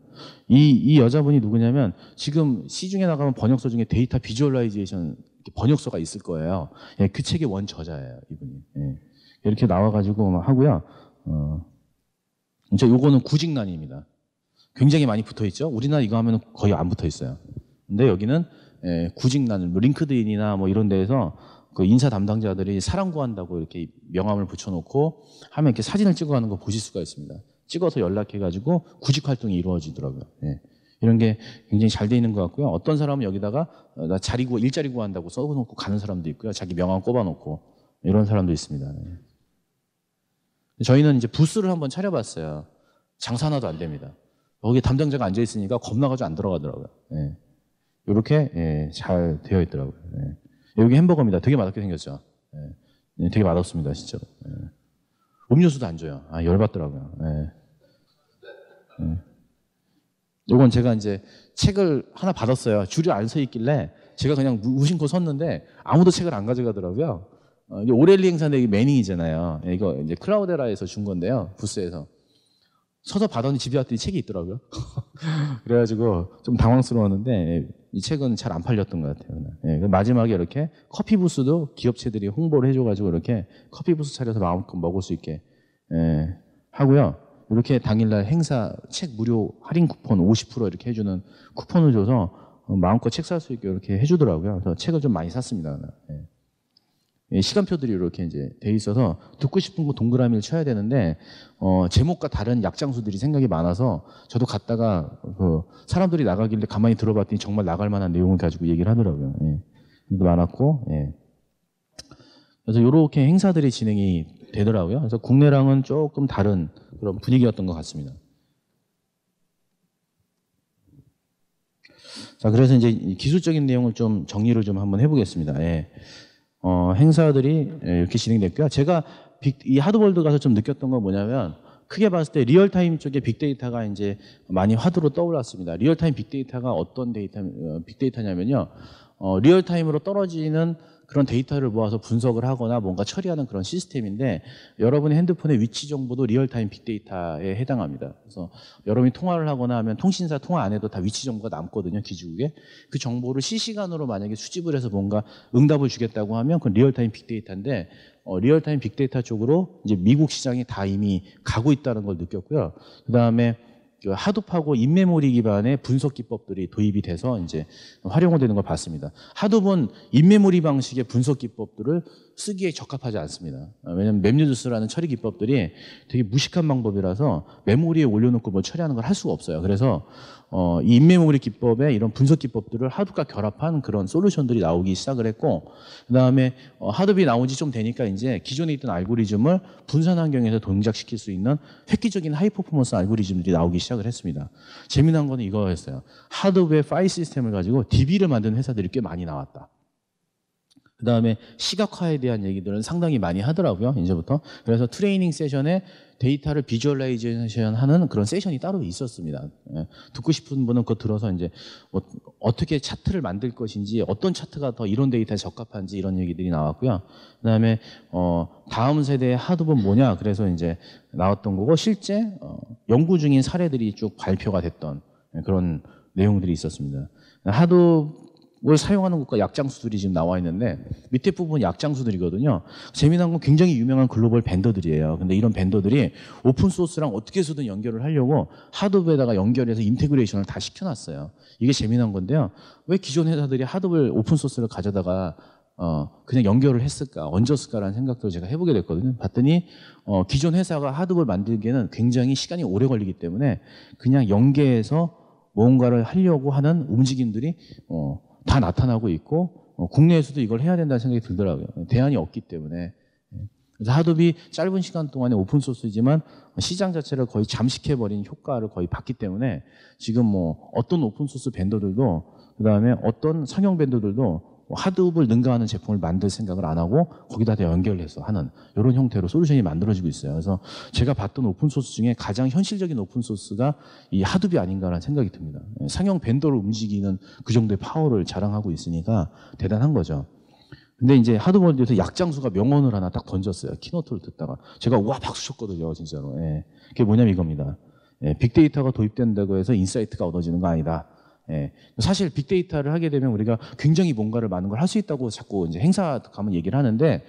이 여자분이 누구냐면 지금 시중에 나가면 번역서 중에 데이터 비주얼라이제이션 번역서가 있을 거예요. 그 책의 원 저자예요. 이분이. 이렇게 나와가지고 하고요. 요거는 구직난입니다. 굉장히 많이 붙어 있죠. 우리나라 이거 하면 거의 안 붙어 있어요. 근데 여기는 구직난, 뭐 링크드인이나 뭐 이런 데에서 그 인사 담당자들이 사람 구한다고 이렇게 명함을 붙여놓고 하면 이렇게 사진을 찍어가는 거 보실 수가 있습니다. 찍어서 연락해가지고 구직 활동이 이루어지더라고요. 이런 게 굉장히 잘 돼 있는 것 같고요. 어떤 사람은 여기다가 나 일자리 구한다고 써놓고 가는 사람도 있고요. 자기 명함 꼽아놓고 이런 사람도 있습니다. 저희는 이제 부스를 한번 차려봤어요. 장사 하나도 안 됩니다. 거기에 담당자가 앉아있으니까 겁나가지고 안 들어가더라고요. 이렇게 잘 되어 있더라고요. 여기 햄버거입니다. 되게 맛없게 생겼죠. 되게 맛없습니다. 진짜로. 음료수도 안 줘요. 열받더라고요. 요건 제가 이제 책을 하나 받았어요. 줄이 안 서 있길래 제가 그냥 무심코 섰는데 아무도 책을 안 가져가더라고요. 오렐리 행사인데 이게 매닝이잖아요. 이거 이제 클라우데라에서 준 건데요. 부스에서. 서서 받았는데 집에 왔더니 책이 있더라고요. 그래가지고 좀 당황스러웠는데 이 책은 잘 안 팔렸던 것 같아요. 마지막에 이렇게 커피 부스도 기업체들이 홍보를 해줘가지고 이렇게 커피 부스 차려서 마음껏 먹을 수 있게 하고요. 이렇게 당일날 행사 책 무료 할인 쿠폰 50% 이렇게 해주는 쿠폰을 줘서 마음껏 책 살 수 있게 이렇게 해주더라고요. 그래서 책을 좀 많이 샀습니다. 시간표들이 이렇게 이제 돼 있어서 듣고 싶은 거 동그라미를 쳐야 되는데 제목과 다른 약장수들이 생각이 많아서 저도 갔다가 사람들이 나가길래 가만히 들어봤더니 정말 나갈 만한 내용을 가지고 얘기를 하더라고요. 많았고 그래서 이렇게 행사들이 진행이 되더라고요. 그래서 국내랑은 조금 다른 그런 분위기였던 것 같습니다. 자, 그래서 이제 기술적인 내용을 좀 정리를 좀 한번 해보겠습니다. 행사들이 이렇게 진행됐고요. 제가 이 하드월드 가서 좀 느꼈던 건 뭐냐면 크게 봤을 때 리얼타임 쪽에 빅데이터가 이제 많이 화두로 떠올랐습니다. 리얼타임 빅데이터가 어떤 빅데이터냐면요. 리얼타임으로 떨어지는 그런 데이터를 모아서 분석을 하거나 뭔가 처리하는 그런 시스템인데 여러분의 핸드폰의 위치 정보도 리얼타임 빅데이터에 해당합니다. 그래서 여러분이 통화를 하거나 하면 통신사 통화 안에도 다 위치 정보가 남거든요. 기지국에. 그 정보를 실시간으로 만약에 수집을 해서 뭔가 응답을 주겠다고 하면 그건 리얼타임 빅데이터인데 리얼타임 빅데이터 쪽으로 이제 미국 시장이 다 이미 가고 있다는 걸 느꼈고요. 그다음에 하둡하고 인메모리 기반의 분석 기법들이 도입이 돼서 이제 활용되는 걸 봤습니다. 하둡은 인메모리 방식의 분석 기법들을 쓰기에 적합하지 않습니다. 왜냐하면 맵리듀스라는 처리 기법들이 되게 무식한 방법이라서 메모리에 올려놓고 뭐 처리하는 걸 할 수가 없어요. 그래서 이 인메모리 기법의 이런 분석 기법들을 하둡과 결합한 그런 솔루션들이 나오기 시작을 했고, 그 다음에 하둡이 나온 지 좀 되니까 이제 기존에 있던 알고리즘을 분산 환경에서 동작시킬 수 있는 획기적인 하이 퍼포먼스 알고리즘들이 나오기 시작을 했습니다. 재미난 거는 이거였어요. 하둡의 파일 시스템을 가지고 DB를 만드는 회사들이 꽤 많이 나왔다. 그 다음에 시각화에 대한 얘기들은 상당히 많이 하더라고요, 이제부터. 그래서 트레이닝 세션에 데이터를 비주얼라이제이션 하는 그런 세션이 따로 있었습니다. 듣고 싶은 분은 그거 들어서 이제 어떻게 차트를 만들 것인지, 어떤 차트가 더 이런 데이터에 적합한지 이런 얘기들이 나왔고요. 그 다음에 다음 세대의 하둡은 뭐냐, 그래서 이제 나왔던 거고, 실제 연구 중인 사례들이 쭉 발표가 됐던 그런 내용들이 있었습니다. 하둡을 사용하는 것과 약장수들이 지금 나와 있는데 밑에 부분 약장수들이거든요. 재미난 건 굉장히 유명한 글로벌 벤더들이에요. 근데 이런 벤더들이 오픈소스랑 어떻게 해서든 연결을 하려고 하둡에다가 연결해서 인테그레이션을 다 시켜놨어요. 이게 재미난 건데요. 왜 기존 회사들이 하둡을 오픈소스를 가져다가 그냥 연결을 했을까, 얹었을까라는 생각도 제가 해보게 됐거든요. 봤더니 기존 회사가 하둡을 만들기에는 굉장히 시간이 오래 걸리기 때문에 그냥 연계해서 뭔가를 하려고 하는 움직임들이 다 나타나고 있고 국내에서도 이걸 해야 된다는 생각이 들더라고요. 대안이 없기 때문에. 그래서 하둡이 짧은 시간 동안에 오픈소스이지만 시장 자체를 거의 잠식해버린 효과를 거의 봤기 때문에 지금 뭐 어떤 오픈소스 벤더들도 그다음에 어떤 상용 벤더들도 하둡을 능가하는 제품을 만들 생각을 안 하고 거기다 다 연결해서 하는 이런 형태로 솔루션이 만들어지고 있어요. 그래서 제가 봤던 오픈소스 중에 가장 현실적인 오픈소스가 이 하둡이 아닌가라는 생각이 듭니다. 상용 벤더를 움직이는 그 정도의 파워를 자랑하고 있으니까 대단한 거죠. 근데 이제 하드월드에서 약장수가 명언을 하나 딱 던졌어요. 키노트를 듣다가. 제가 와 박수 쳤거든요. 진짜로. 예. 그게 뭐냐면 이겁니다. 예. 빅데이터가 도입된다고 해서 인사이트가 얻어지는 거 아니다. 예. 사실 빅데이터를 하게 되면 우리가 굉장히 뭔가를 많은 걸 할 수 있다고 자꾸 이제 행사 가면 얘기를 하는데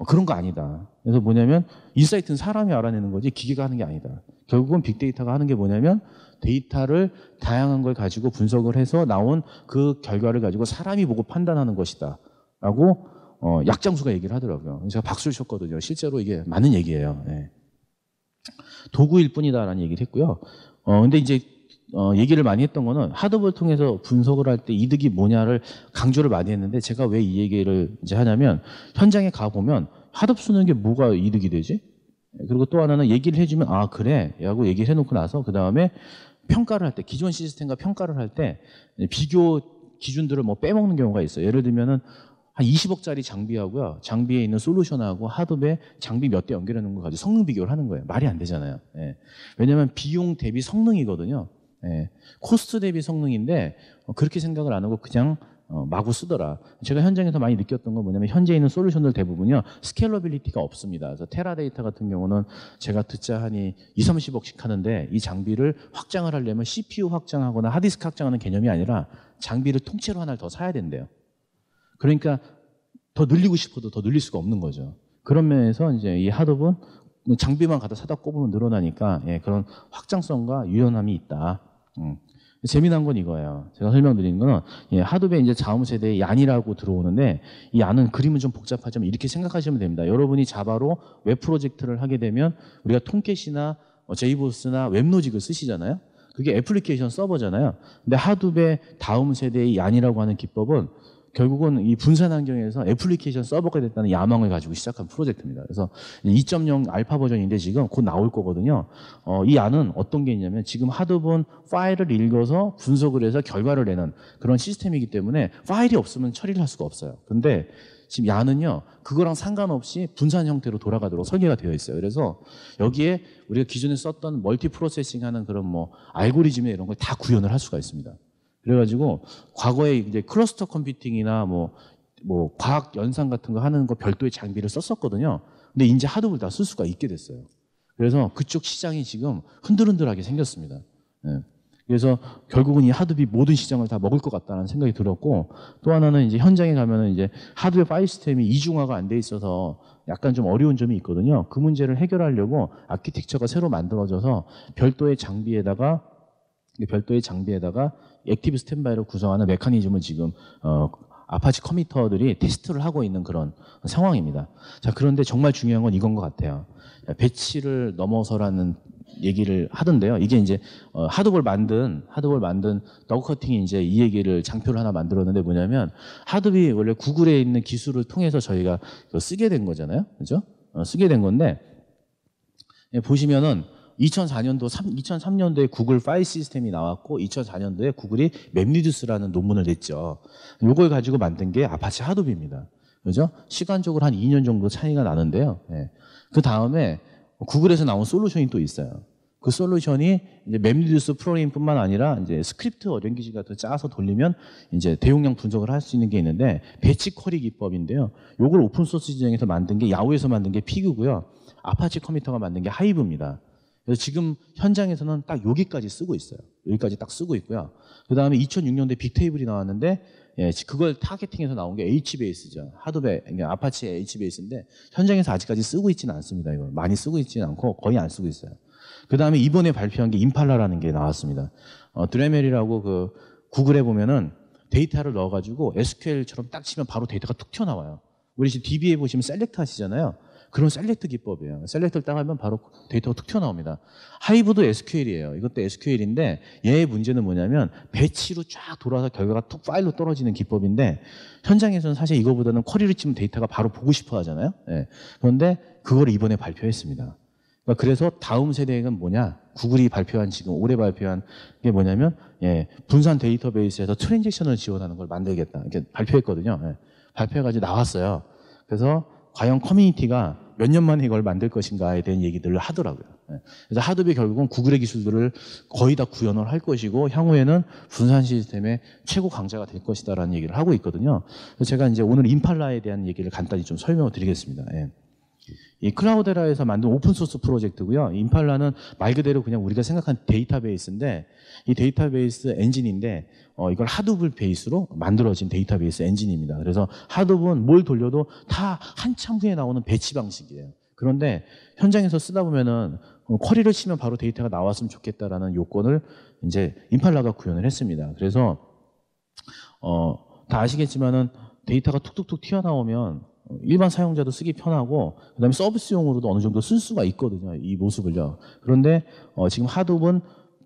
그런 거 아니다. 그래서 뭐냐면 인사이트는 사람이 알아내는 거지 기계가 하는 게 아니다. 결국은 빅데이터가 하는 게 뭐냐면 데이터를 다양한 걸 가지고 분석을 해서 나온 그 결과를 가지고 사람이 보고 판단하는 것이다. 라고 약장수가 얘기를 하더라고요. 제가 박수를 쳤거든요. 실제로 이게 맞는 얘기예요. 네. 도구일 뿐이다라는 얘기를 했고요. 근데 이제 얘기를 많이 했던 거는 하드볼 통해서 분석을 할 때 이득이 뭐냐를 강조를 많이 했는데 제가 왜 이 얘기를 이제 하냐면 현장에 가 보면 하드볼 쓰는 게 뭐가 이득이 되지? 그리고 또 하나는 얘기를 해주면 아 그래 라고 얘기를 해놓고 나서 그 다음에 평가를 할 때 기존 시스템과 평가를 할 때 비교 기준들을 뭐 빼먹는 경우가 있어요. 예를 들면은 한 20억짜리 장비하고요. 장비에 있는 솔루션하고 하드웨어 장비 몇 대 연결해 놓은 거 가지고 성능 비교를 하는 거예요. 말이 안 되잖아요. 예. 왜냐하면 비용 대비 성능이거든요. 예. 코스트 대비 성능인데 그렇게 생각을 안 하고 그냥 마구 쓰더라. 제가 현장에서 많이 느꼈던 건 뭐냐면 현재 있는 솔루션들 대부분요. 스케일러빌리티가 없습니다. 그래서 테라데이터 같은 경우는 제가 듣자 하니 2, 30억씩 하는데 이 장비를 확장을 하려면 CPU 확장하거나 하드디스크 확장하는 개념이 아니라 장비를 통째로 하나를 더 사야 된대요. 그러니까 더 늘리고 싶어도 더 늘릴 수가 없는 거죠. 그런 면에서 이제 이 하드본 장비만 갖다 사다 꼽으면 늘어나니까 예, 그런 확장성과 유연함이 있다. 재미난 건 이거예요. 제가 설명드리는 거는 예, 하드웨어 이제 다음 세대의 얀이라고 들어오는데 이 얀은 그림은 좀 복잡하지만 이렇게 생각하시면 됩니다. 여러분이 자바로 웹 프로젝트를 하게 되면 우리가 톰캣이나 제이보스나 웹로직을 쓰시잖아요. 그게 애플리케이션 서버잖아요. 근데 하드웨어 다음 세대의 얀이라고 하는 기법은 결국은 이 분산 환경에서 애플리케이션 서버가 됐다는 야망을 가지고 시작한 프로젝트입니다. 그래서 2.0 알파 버전인데 지금 곧 나올 거거든요. 이 안은 어떤 게 있냐면 지금 하드본 파일을 읽어서 분석을 해서 결과를 내는 그런 시스템이기 때문에 파일이 없으면 처리를 할 수가 없어요. 근데 지금 야는요, 그거랑 상관없이 분산 형태로 돌아가도록 설계가 되어 있어요. 그래서 여기에 우리가 기존에 썼던 멀티 프로세싱 하는 그런 뭐 알고리즘이나 이런 걸 다 구현을 할 수가 있습니다. 그래가지고 과거에 이제 클러스터 컴퓨팅이나 뭐 과학 연산 같은 거 하는 거 별도의 장비를 썼었거든요. 근데 이제 하드볼 다 쓸 수가 있게 됐어요. 그래서 그쪽 시장이 지금 흔들흔들하게 생겼습니다. 네. 그래서 결국은 이 하드비 모든 시장을 다 먹을 것 같다는 생각이 들었고 또 하나는 이제 현장에 가면은 이제 하드웨어 파일 시스템이 이중화가 안 돼 있어서 약간 좀 어려운 점이 있거든요. 그 문제를 해결하려고 아키텍처가 새로 만들어져서 별도의 장비에다가 액티브 스탠바이로 구성하는 메커니즘을 지금 아파치 커미터들이 테스트를 하고 있는 그런 상황입니다. 자, 그런데 정말 중요한 건 이건 것 같아요. 배치를 넘어서라는 얘기를 하던데요. 이게 이제 하드볼 만든 더그커팅이 이제 이 얘기를 장표를 하나 만들었는데 뭐냐면 하드비 원래 구글에 있는 기술을 통해서 저희가 쓰게 된 거잖아요. 그죠? 쓰게 된 건데 보시면은 2003년도에 구글 파일 시스템이 나왔고 2004년도에 구글이 맵리듀스라는 논문을 냈죠. 이걸 가지고 만든 게 아파치 하둡입니다. 그죠? 시간적으로 한 2년 정도 차이가 나는데요. 네. 그 다음에 구글에서 나온 솔루션이 또 있어요. 그 솔루션이 이제 맵리듀스 프로그램뿐만 아니라 이제 스크립트 어랭귀지 같은 거 짜서 돌리면 이제 대용량 분석을 할 수 있는 게 있는데 배치 쿼리 기법인데요. 요걸 오픈 소스 지정에서 만든 게 야후에서 만든 게 피그고요. 아파치 커미터가 만든 게 하이브입니다. 그래서 지금 현장에서는 딱 여기까지 쓰고 있어요. 여기까지 딱 쓰고 있고요. 그 다음에 2006년도에 빅테이블이 나왔는데 예, 그걸 타겟팅해서 나온 게 HBase죠. 하드웨어, 그러니까 아파치의 HBase인데 현장에서 아직까지 쓰고 있지는 않습니다. 이걸 많이 쓰고 있지는 않고 거의 안 쓰고 있어요. 그 다음에 이번에 발표한 게 임팔라라는 게 나왔습니다. 드레멜이라고 그 구글에 보면은 데이터를 넣어가지고 SQL처럼 딱 치면 바로 데이터가 툭 튀어나와요. 우리 지금 DB에 보시면 셀렉트 하시잖아요. 그런 셀렉트 기법이에요. 셀렉트를 딱 하면 바로 데이터가 툭 튀어나옵니다. 하이브도 SQL이에요. 이것도 SQL인데 얘의 문제는 뭐냐면 배치로 쫙 돌아서 결과가 툭 파일로 떨어지는 기법인데 현장에서는 사실 이거보다는 쿼리를 치면 데이터가 바로 보고 싶어 하잖아요. 예. 그런데 그걸 이번에 발표했습니다. 그러니까 그래서 다음 세대가 뭐냐? 구글이 발표한 지금 올해 발표한 게 뭐냐면 분산 데이터베이스에서 트랜잭션을 지원하는 걸 만들겠다. 이렇게 발표했거든요. 발표해가지고 나왔어요. 그래서 과연 커뮤니티가 몇 년 만에 이걸 만들 것인가에 대한 얘기들을 하더라고요. 그래서 하드비 결국은 구글의 기술들을 거의 다 구현을 할 것이고 향후에는 분산 시스템의 최고 강자가 될 것이다라는 얘기를 하고 있거든요. 그래서 제가 이제 오늘 임팔라에 대한 얘기를 간단히 좀 설명을 드리겠습니다. 이 클라우데라에서 만든 오픈소스 프로젝트고요. 임팔라는 말 그대로 그냥 우리가 생각한 데이터베이스인데 이 데이터베이스 엔진인데 이걸 하두브 베이스로 만들어진 데이터베이스 엔진입니다. 그래서 하두브는 뭘 돌려도 다 한참 후에 나오는 배치 방식이에요. 그런데 현장에서 쓰다 보면은 쿼리를 치면 바로 데이터가 나왔으면 좋겠다라는 요건을 이제 임팔라가 구현을 했습니다. 그래서 다 아시겠지만은 데이터가 툭툭툭 튀어나오면 일반 사용자도 쓰기 편하고 그다음에 서비스용으로도 어느 정도 쓸 수가 있거든요. 이 모습을요. 그런데 지금 하둡은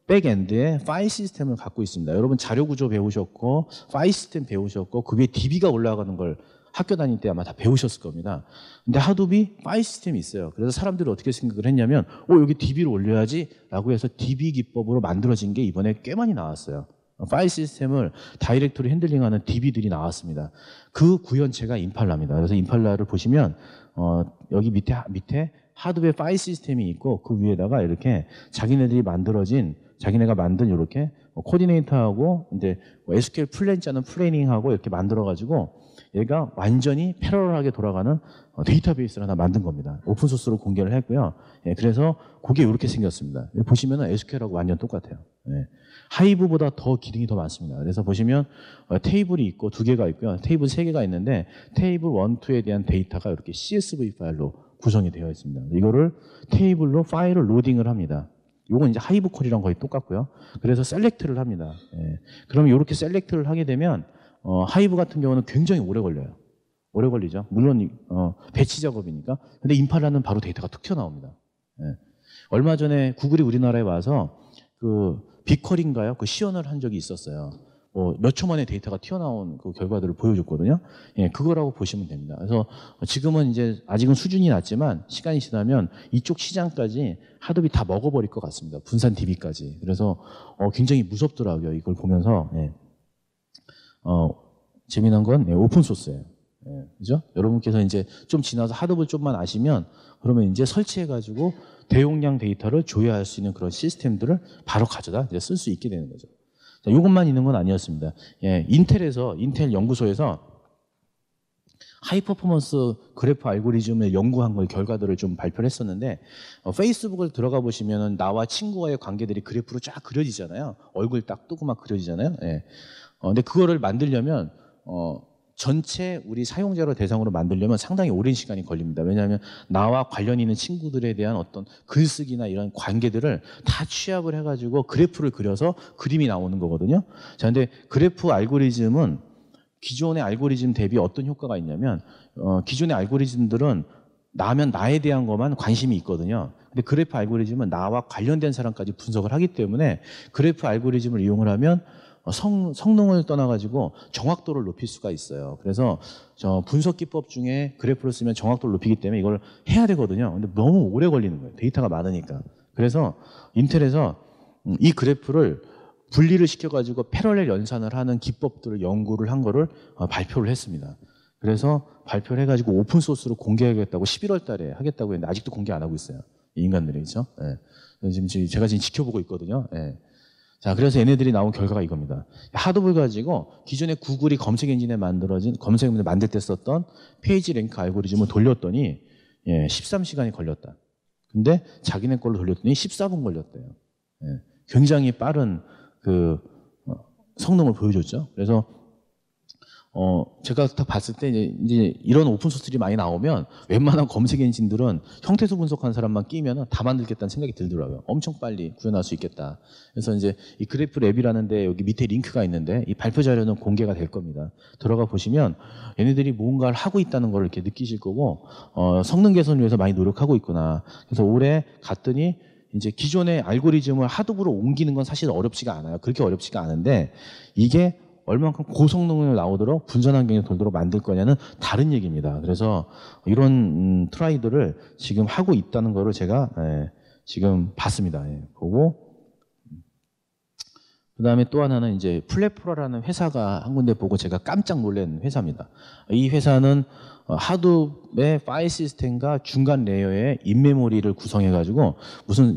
백엔드에 파일 시스템을 갖고 있습니다. 여러분 자료 구조 배우셨고 파일 시스템 배우셨고 그 위에 DB가 올라가는 걸 학교 다닐 때 아마 다 배우셨을 겁니다. 근데 하둡이 파일 시스템이 있어요. 그래서 사람들이 어떻게 생각을 했냐면 여기 DB를 올려야지 라고 해서 DB 기법으로 만들어진 게 이번에 꽤 많이 나왔어요. 파일 시스템을 다이렉토리 핸들링하는 DB들이 나왔습니다. 그 구현체가 임팔라입니다. 그래서 임팔라를 보시면 여기 밑에 하드웨어 파일 시스템이 있고 그 위에다가 이렇게 자기네가 만든 이렇게 코디네이터하고 이제 SQL 플랜 짜는 플래닝하고 이렇게 만들어 가지고 얘가 완전히 패러럴하게 돌아가는 데이터베이스를 하나 만든 겁니다. 오픈소스로 공개를 했고요. 그래서 그게 이렇게 생겼습니다. 보시면은 SQL하고 완전 똑같아요. 하이브보다 더 기능이 더 많습니다. 그래서 보시면 테이블이 있고 2개가 있고요. 테이블 3개가 있는데 테이블 1, 2에 대한 데이터가 이렇게 CSV 파일로 구성이 되어 있습니다. 이거를 테이블로 파일을 로딩을 합니다. 요건 이제 하이브 쿼리랑 거의 똑같고요. 그래서 셀렉트를 합니다. 그러면 이렇게 셀렉트를 하게 되면 하이브 같은 경우는 굉장히 오래 걸려요. 오래 걸리죠. 물론 배치 작업이니까. 근데 임팔라는 바로 데이터가 툭 튀어나옵니다. 얼마 전에 구글이 우리나라에 와서 그 빅쿼리인가요? 그 시연을 한 적이 있었어요. 몇 초 만에 데이터가 튀어나온 그 결과들을 보여줬거든요. 그거라고 보시면 됩니다. 그래서 지금은 이제 아직은 수준이 낮지만 시간이 지나면 이쪽 시장까지 하드비 다 먹어버릴 것 같습니다. 분산 DB까지. 그래서 굉장히 무섭더라고요. 이걸 보면서. 재미난 건 오픈소스예요. 그죠? 여러분께서 이제 좀 지나서 하드볼 좀만 아시면 그러면 이제 설치해가지고 대용량 데이터를 조회할 수 있는 그런 시스템들을 바로 가져다 쓸 수 있게 되는 거죠. 자, 이것만 있는 건 아니었습니다. 인텔 연구소에서 하이퍼포먼스 그래프 알고리즘을 연구한 걸 결과들을 좀 발표를 했었는데 페이스북을 들어가 보시면은 나와 친구와의 관계들이 그래프로 쫙 그려지잖아요. 얼굴 딱 뜨고 막 그려지잖아요. 근데 그거를 만들려면 전체 우리 사용자를 대상으로 만들려면 상당히 오랜 시간이 걸립니다. 왜냐하면 나와 관련 있는 친구들에 대한 어떤 글쓰기나 이런 관계들을 다 취합을 해가지고 그래프를 그려서 그림이 나오는 거거든요. 자, 근데 그래프 알고리즘은 기존의 알고리즘 대비 어떤 효과가 있냐면 기존의 알고리즘들은 나에 대한 것만 관심이 있거든요. 근데 그래프 알고리즘은 나와 관련된 사람까지 분석을 하기 때문에 그래프 알고리즘을 이용을 하면 성능을 떠나가지고 정확도를 높일 수가 있어요. 그래서 분석 기법 중에 그래프를 쓰면 정확도를 높이기 때문에 이걸 해야 되거든요. 근데 너무 오래 걸리는 거예요. 데이터가 많으니까. 그래서 인텔에서 이 그래프를 분리를 시켜가지고 패러렐 연산을 하는 기법들을 연구를 한 거를 발표를 했습니다. 그래서 발표를 해가지고 오픈소스로 공개하겠다고 11월 달에 하겠다고 했는데 아직도 공개 안 하고 있어요. 이 인간들이. 그렇죠? 제가 지금 지켜보고 있거든요. 자, 그래서 얘네들이 나온 결과가 이겁니다. 하드볼 가지고 기존에 구글이 검색 엔진에 만들 때 썼던 페이지 랭크 알고리즘을 돌렸더니 13시간이 걸렸다. 근데 자기네 걸로 돌렸더니 14분 걸렸대요. 굉장히 빠른 그 성능을 보여줬죠. 그래서 제가 딱 봤을 때 이제 이런 오픈소스들이 많이 나오면 웬만한 검색 엔진들은 형태소 분석하는 사람만 끼면 다 만들겠다는 생각이 들더라고요. 엄청 빨리 구현할 수 있겠다. 그래서 이제 이 그래프 랩이라는데 여기 밑에 링크가 있는데 이 발표 자료는 공개가 될 겁니다. 들어가 보시면 얘네들이 뭔가를 하고 있다는 걸 이렇게 느끼실 거고, 성능 개선을 위해서 많이 노력하고 있구나. 그래서 올해 갔더니 이제 기존의 알고리즘을 하드브로 옮기는 건 사실 어렵지가 않아요. 그렇게 어렵지가 않은데 이게 얼만큼 고성능을 나오도록 분산 환경에 돌도록 만들 거냐는 다른 얘기입니다. 그래서 이런 트라이들을 지금 하고 있다는 거를 제가 지금 봤습니다. 보고 그다음에 또 하나는 이제 플랫포라라는 회사가 한 군데 보고 제가 깜짝 놀란 회사입니다. 이 회사는 하드의 파일 시스템과 중간 레이어의 인메모리를 구성해가지고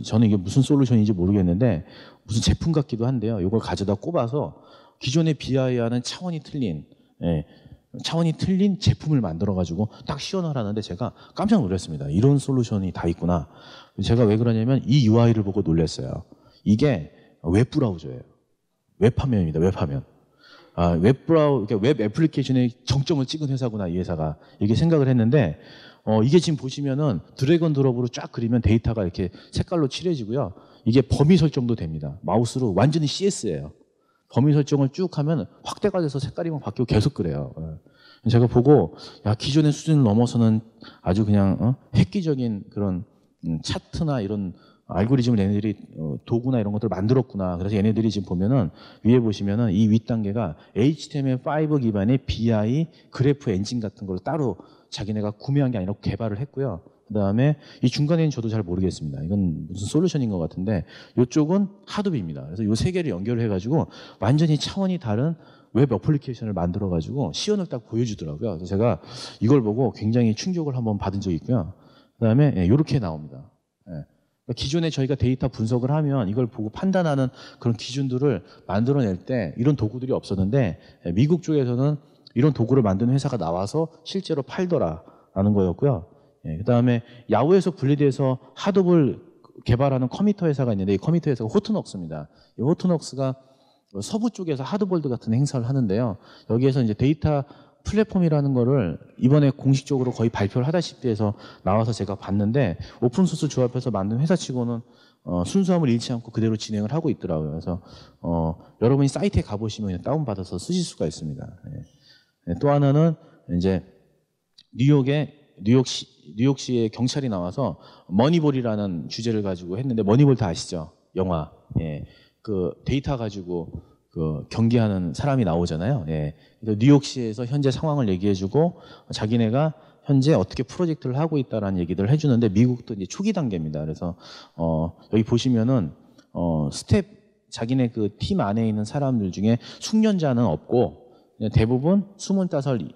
저는 이게 무슨 솔루션인지 모르겠는데 무슨 제품 같기도 한데요. 이걸 가져다 꼽아서 기존의 BI와는 차원이 틀린 제품을 만들어가지고 딱 시연을 하는데 제가 깜짝 놀랐습니다. 이런 솔루션이 다 있구나. 제가 왜 그러냐면 이 UI를 보고 놀랐어요. 이게 웹브라우저예요. 웹화면입니다. 웹화면. 그러니까 웹 애플리케이션에 정점을 찍은 회사구나, 이 회사가. 이렇게 생각을 했는데, 이게 지금 보시면은 드래곤 드롭으로 쫙 그리면 데이터가 이렇게 색깔로 칠해지고요. 이게 범위 설정도 됩니다. 마우스로 완전히 CS예요. 범위 설정을 쭉 하면 확대가 돼서 색깔이 막 바뀌고 계속 그래요. 제가 보고, 야, 기존의 수준을 넘어서는 아주 그냥, 획기적인 그런 차트나 이런 알고리즘을 얘네들이 도구나 이런 것들을 만들었구나. 그래서 얘네들이 지금 보면은 위에 보시면은 이 윗단계가 HTML5 기반의 BI 그래프 엔진 같은 걸 따로 자기네가 구매한 게 아니라 개발을 했고요. 그 다음에 이 중간에는 저도 잘 모르겠습니다. 이건 무슨 솔루션인 것 같은데 이쪽은 하드비입니다. 그래서 이 세 개를 연결을 해가지고 완전히 차원이 다른 웹 어플리케이션을 만들어가지고 시연을 딱 보여주더라고요. 그래서 제가 이걸 보고 굉장히 충격을 한번 받은 적이 있고요. 그 다음에 이렇게 나옵니다. 기존에 저희가 데이터 분석을 하면 이걸 보고 판단하는 그런 기준들을 만들어낼 때 이런 도구들이 없었는데 미국 쪽에서는 이런 도구를 만드는 회사가 나와서 실제로 팔더라라는 거였고요. 그다음에 야후에서 분리돼서 하드볼 개발하는 커미터 회사가 있는데 이 커미터 회사가 호트넉스입니다. 이 호트넉스가 서부 쪽에서 하드볼드 같은 행사를 하는데요. 여기에서 이제 데이터 플랫폼이라는 거를 이번에 공식적으로 거의 발표를 하다시피 해서 나와서 제가 봤는데 오픈소스 조합해서 만든 회사치고는 순수함을 잃지 않고 그대로 진행을 하고 있더라고요. 그래서 여러분이 사이트에 가보시면 그냥 다운받아서 쓰실 수가 있습니다. 또 하나는 이제 뉴욕시의 경찰이 나와서 머니볼이라는 주제를 가지고 했는데 머니볼 다 아시죠? 영화. 그 데이터 가지고 그 경기하는 사람이 나오잖아요. 뉴욕시에서 현재 상황을 얘기해주고 자기네가 현재 어떻게 프로젝트를 하고 있다라는 얘기를 해주는데 미국도 이제 초기 단계입니다. 그래서 여기 보시면은 자기네 그 팀 안에 있는 사람들 중에 숙련자는 없고 대부분 25살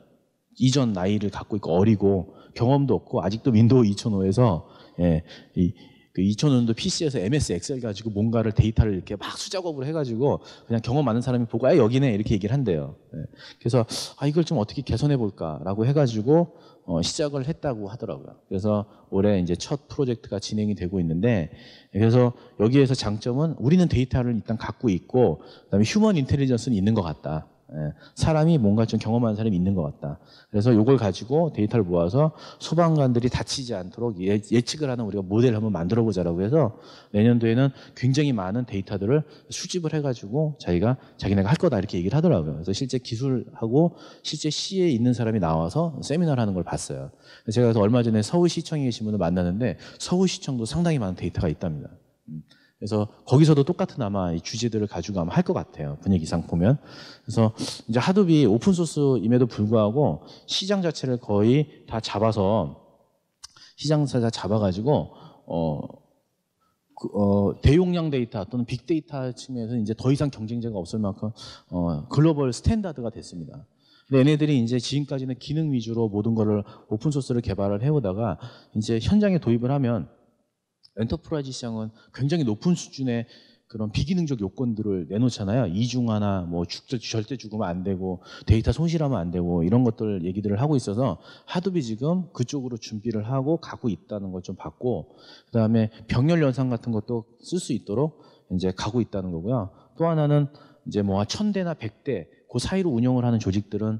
이전 나이를 갖고 있고 어리고 경험도 없고 아직도 윈도우 2005에서 그 2000년도 PC에서 MS 엑셀 가지고 뭔가를 데이터를 이렇게 막 수작업을 해가지고 그냥 경험 많은 사람이 보고 여기네 이렇게 얘기를 한대요. 그래서 이걸 좀 어떻게 개선해 볼까라고 해가지고 시작을 했다고 하더라고요. 그래서 올해 이제 첫 프로젝트가 진행이 되고 있는데 그래서 여기에서 장점은 우리는 데이터를 일단 갖고 있고 그다음에 휴먼 인텔리전스는 있는 것 같다. 사람이 뭔가 좀 경험하는 사람이 있는 것 같다. 그래서 이걸 가지고 데이터를 모아서 소방관들이 다치지 않도록 예측을 하는 우리가 모델을 한번 만들어 보자라고 해서 내년도에는 굉장히 많은 데이터들을 수집을 해가지고 자기네가 할 거다 이렇게 얘기를 하더라고요. 그래서 실제 기술하고 실제 시에 있는 사람이 나와서 세미나를 하는 걸 봤어요. 제가 그래서 얼마 전에 서울시청에 계신 분을 만났는데 서울시청도 상당히 많은 데이터가 있답니다. 그래서 거기서도 똑같은 아마 이 주제들을 가지고 아마 할 것 같아요. 분위기상 보면. 그래서 이제 하드비 오픈소스임에도 불구하고 시장 자체를 거의 다 잡아서 시장사 잡아가지고 대용량 데이터 또는 빅데이터 측면에서 이제 더 이상 경쟁자가 없을 만큼 글로벌 스탠다드가 됐습니다. 근데 얘네들이 이제 지금까지는 기능 위주로 모든 거를 오픈소스를 개발을 해오다가 이제 현장에 도입을 하면 엔터프라이즈 시장은 굉장히 높은 수준의 그런 비기능적 요건들을 내놓잖아요. 이중하나 뭐 절대 죽으면 안 되고 데이터 손실하면 안 되고 이런 것들 얘기들을 하고 있어서 하드비 지금 그쪽으로 준비를 하고 가고 있다는 걸 좀 봤고 그다음에 병렬 연산 같은 것도 쓸 수 있도록 이제 가고 있다는 거고요. 또 하나는 이제 뭐 1000대나 100대 그 사이로 운영을 하는 조직들은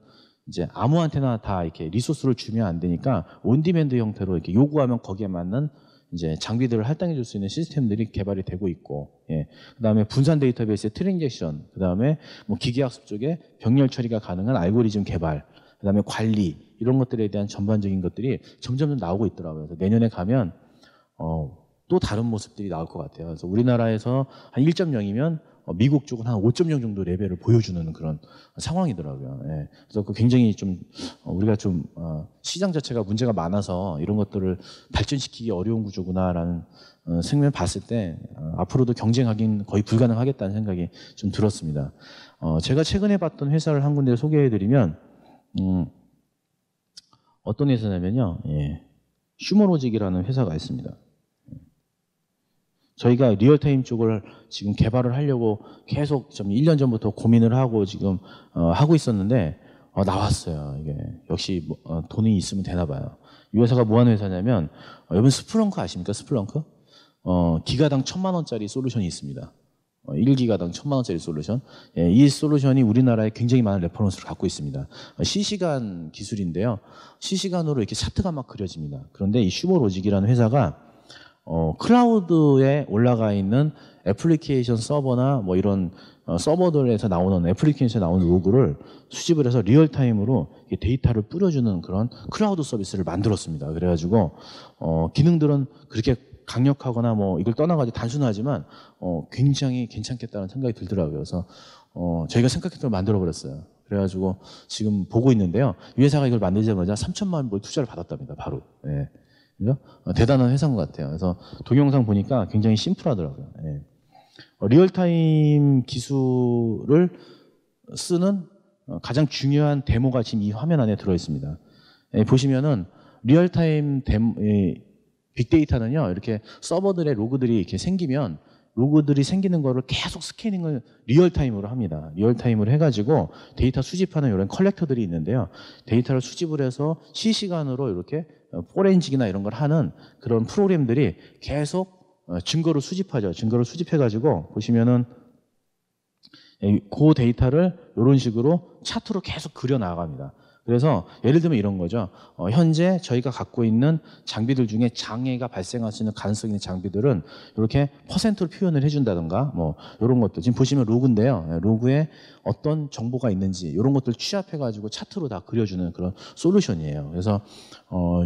이제 아무한테나 다 이렇게 리소스를 주면 안 되니까 온디맨드 형태로 이렇게 요구하면 거기에 맞는 이제 장비들을 할당해 줄 수 있는 시스템들이 개발이 되고 있고, 예. 그다음에 분산 데이터베이스의 트랜잭션, 그다음에 뭐 기계학습 쪽에 병렬 처리가 가능한 알고리즘 개발, 그다음에 관리 이런 것들에 대한 전반적인 것들이 점점 나오고 있더라고요. 그래서 내년에 가면 또 다른 모습들이 나올 것 같아요. 그래서 우리나라에서 한 1.0이면 미국 쪽은 한 5.0 정도 레벨을 보여주는 그런 상황이더라고요. 예. 그래서 그 굉장히 좀 우리가 좀 시장 자체가 문제가 많아서 이런 것들을 발전시키기 어려운 구조구나라는 측면을 봤을 때 앞으로도 경쟁하기는 거의 불가능하겠다는 생각이 좀 들었습니다. 제가 최근에 봤던 회사를 한 군데 소개해드리면 어떤 회사냐면요, 예. 휴머로직이라는 회사가 있습니다. 저희가 리얼타임 쪽을 지금 개발을 하려고 계속 좀 1년 전부터 고민을 하고 지금 하고 있었는데 나왔어요. 이게 역시 돈이 있으면 되나 봐요. 이 회사가 뭐 하는 회사냐면 여러분 스플렁크 아십니까? 스플렁크? 기가당 1,000만 원짜리 솔루션이 있습니다. 1기가당 1,000만 원짜리 솔루션. 예, 이 솔루션이 우리나라에 굉장히 많은 레퍼런스를 갖고 있습니다. 실시간 기술인데요. 실시간으로 이렇게 차트가 막 그려집니다. 그런데 이 휴머로직이라는 회사가 클라우드에 올라가 있는 애플리케이션 서버나 뭐 이런 서버들에서 나오는 애플리케이션에서 나오는 로그를 수집을 해서 리얼타임으로 데이터를 뿌려주는 그런 클라우드 서비스를 만들었습니다. 그래가지고 기능들은 그렇게 강력하거나 뭐 이걸 떠나가지고 단순하지만 굉장히 괜찮겠다는 생각이 들더라고요. 그래서 저희가 생각했던 걸 만들어버렸어요. 그래가지고 지금 보고 있는데요. 이 회사가 이걸 만들자마자 3천만 불 투자를 받았답니다. 바로. 예. 그죠? 대단한 회사인 것 같아요. 그래서 동영상 보니까 굉장히 심플하더라고요. 예. 리얼타임 기술을 쓰는 가장 중요한 데모가 지금 이 화면 안에 들어 있습니다. 예, 보시면은 리얼타임 빅데이터는요, 이렇게 서버들의 로그들이 이렇게 생기면 로그들이 생기는 거를 계속 스캐닝을 리얼타임으로 합니다. 리얼타임으로 해가지고 데이터 수집하는 이런 컬렉터들이 있는데요. 데이터를 수집을 해서 실시간으로 이렇게 포렌식이나 이런 걸 하는 그런 프로그램들이 계속 증거를 수집하죠. 증거를 수집해가지고 보시면은 그 데이터를 이런 식으로 차트로 계속 그려 나갑니다. 그래서 예를 들면 이런 거죠. 현재 저희가 갖고 있는 장비들 중에 장애가 발생할 수 있는 가능성이 있는 장비들은 이렇게 퍼센트로 표현을 해준다든가 뭐 이런 것들. 지금 보시면 로그인데요. 로그에 어떤 정보가 있는지 이런 것들 취합해가지고 차트로 다 그려주는 그런 솔루션이에요. 그래서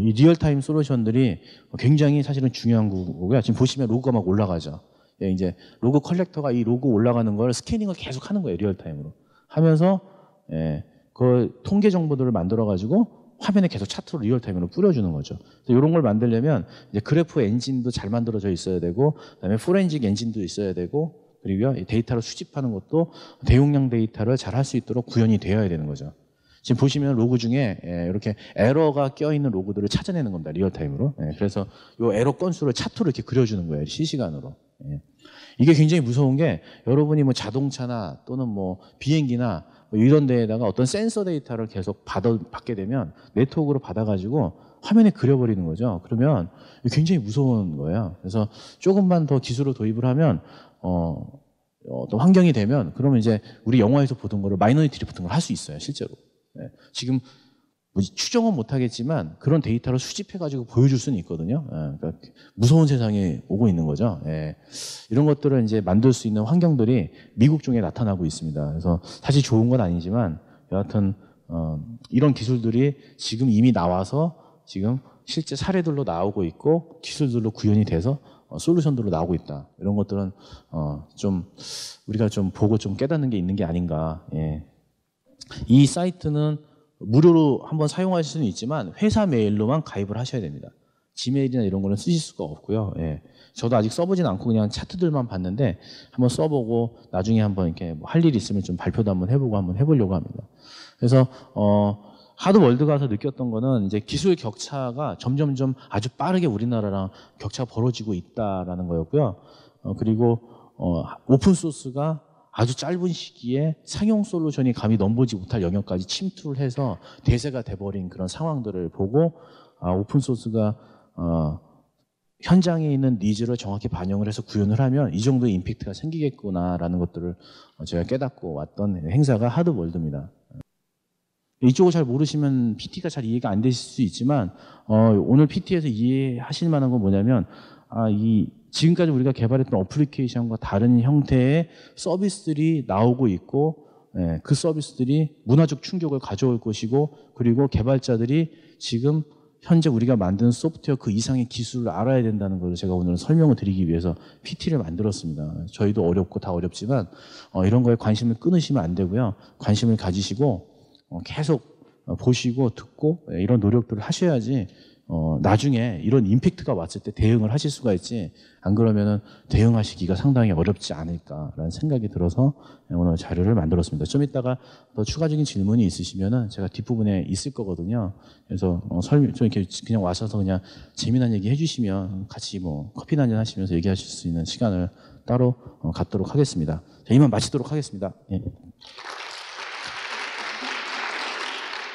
이 리얼타임 솔루션들이 굉장히 사실은 중요한 거고요. 지금 보시면 로그가 막 올라가죠. 예, 이제 로그 컬렉터가 이 로그 올라가는 걸 스캐닝을 계속 하는 거예요. 리얼타임으로. 하면서 예, 그 통계 정보들을 만들어 가지고 화면에 계속 차트로 리얼타임으로 뿌려주는 거죠. 이런 걸 만들려면 이제 그래프 엔진도 잘 만들어져 있어야 되고, 그다음에 포렌식 엔진도 있어야 되고, 그리고 데이터를 수집하는 것도 대용량 데이터를 잘 할 수 있도록 구현이 되어야 되는 거죠. 지금 보시면 로그 중에 이렇게 에러가 껴있는 로그들을 찾아내는 겁니다. 리얼타임으로. 그래서 이 에러 건수를 차트로 이렇게 그려주는 거예요. 실시간으로. 이게 굉장히 무서운 게 여러분이 뭐 자동차나 또는 뭐 비행기나 이런 데에다가 어떤 센서 데이터를 계속 받게 되면 네트워크로 받아가지고 화면에 그려버리는 거죠. 그러면 굉장히 무서운 거예요. 그래서 조금만 더 기술을 도입을 하면 어떤 환경이 되면 그러면 이제 우리 영화에서 보던 거를 마이너리티 리포트 걸 할 수 있어요. 실제로. 지금 뭐 추정은 못하겠지만 그런 데이터를 수집해가지고 보여줄 수는 있거든요. 그러니까 무서운 세상에 오고 있는 거죠. 이런 것들을 이제 만들 수 있는 환경들이 미국 중에 나타나고 있습니다. 그래서 사실 좋은 건 아니지만 여하튼 이런 기술들이 지금 이미 나와서 지금 실제 사례들로 나오고 있고 기술들로 구현이 돼서 솔루션들로 나오고 있다. 이런 것들은 좀 우리가 좀 보고 좀 깨닫는 게 있는 게 아닌가. 이 사이트는 무료로 한번 사용하실 수는 있지만 회사 메일로만 가입을 하셔야 됩니다. 지메일이나 이런 거는 쓰실 수가 없고요. 저도 아직 써보진 않고 그냥 차트들만 봤는데 한번 써보고 나중에 한번 이렇게 뭐 할 일이 있으면 좀 발표도 한번 해보고 한번 해보려고 합니다. 그래서 하드월드 가서 느꼈던 거는 이제 기술 격차가 점점점 아주 빠르게 우리나라랑 격차가 벌어지고 있다라는 거였고요. 그리고 오픈 소스가 아주 짧은 시기에 상용 솔루션이 감히 넘보지 못할 영역까지 침투를 해서 대세가 돼버린 그런 상황들을 보고 오픈소스가 현장에 있는 니즈를 정확히 반영을 해서 구현을 하면 이 정도의 임팩트가 생기겠구나라는 것들을 제가 깨닫고 왔던 행사가 하드월드입니다. 이쪽을 잘 모르시면 PT가 잘 이해가 안 되실 수 있지만 오늘 PT에서 이해하실 만한 건 뭐냐면 이 지금까지 우리가 개발했던 어플리케이션과 다른 형태의 서비스들이 나오고 있고 그 서비스들이 문화적 충격을 가져올 것이고 그리고 개발자들이 지금 현재 우리가 만든 소프트웨어 그 이상의 기술을 알아야 된다는 걸 제가 오늘 설명을 드리기 위해서 PT를 만들었습니다. 저희도 어렵고 다 어렵지만 이런 거에 관심을 끊으시면 안 되고요. 관심을 가지시고 계속 보시고 듣고 이런 노력들을 하셔야지 나중에 이런 임팩트가 왔을 때 대응을 하실 수가 있지 안 그러면은 대응하시기가 상당히 어렵지 않을까라는 생각이 들어서 오늘 자료를 만들었습니다. 좀 이따가 더 추가적인 질문이 있으시면은 제가 뒷부분에 있을 거거든요. 그래서 좀 이렇게 그냥 와셔서 그냥 재미난 얘기 해주시면 같이 뭐 커피 한잔 하시면서 얘기하실 수 있는 시간을 따로 갖도록 하겠습니다. 자, 이만 마치도록 하겠습니다. 예.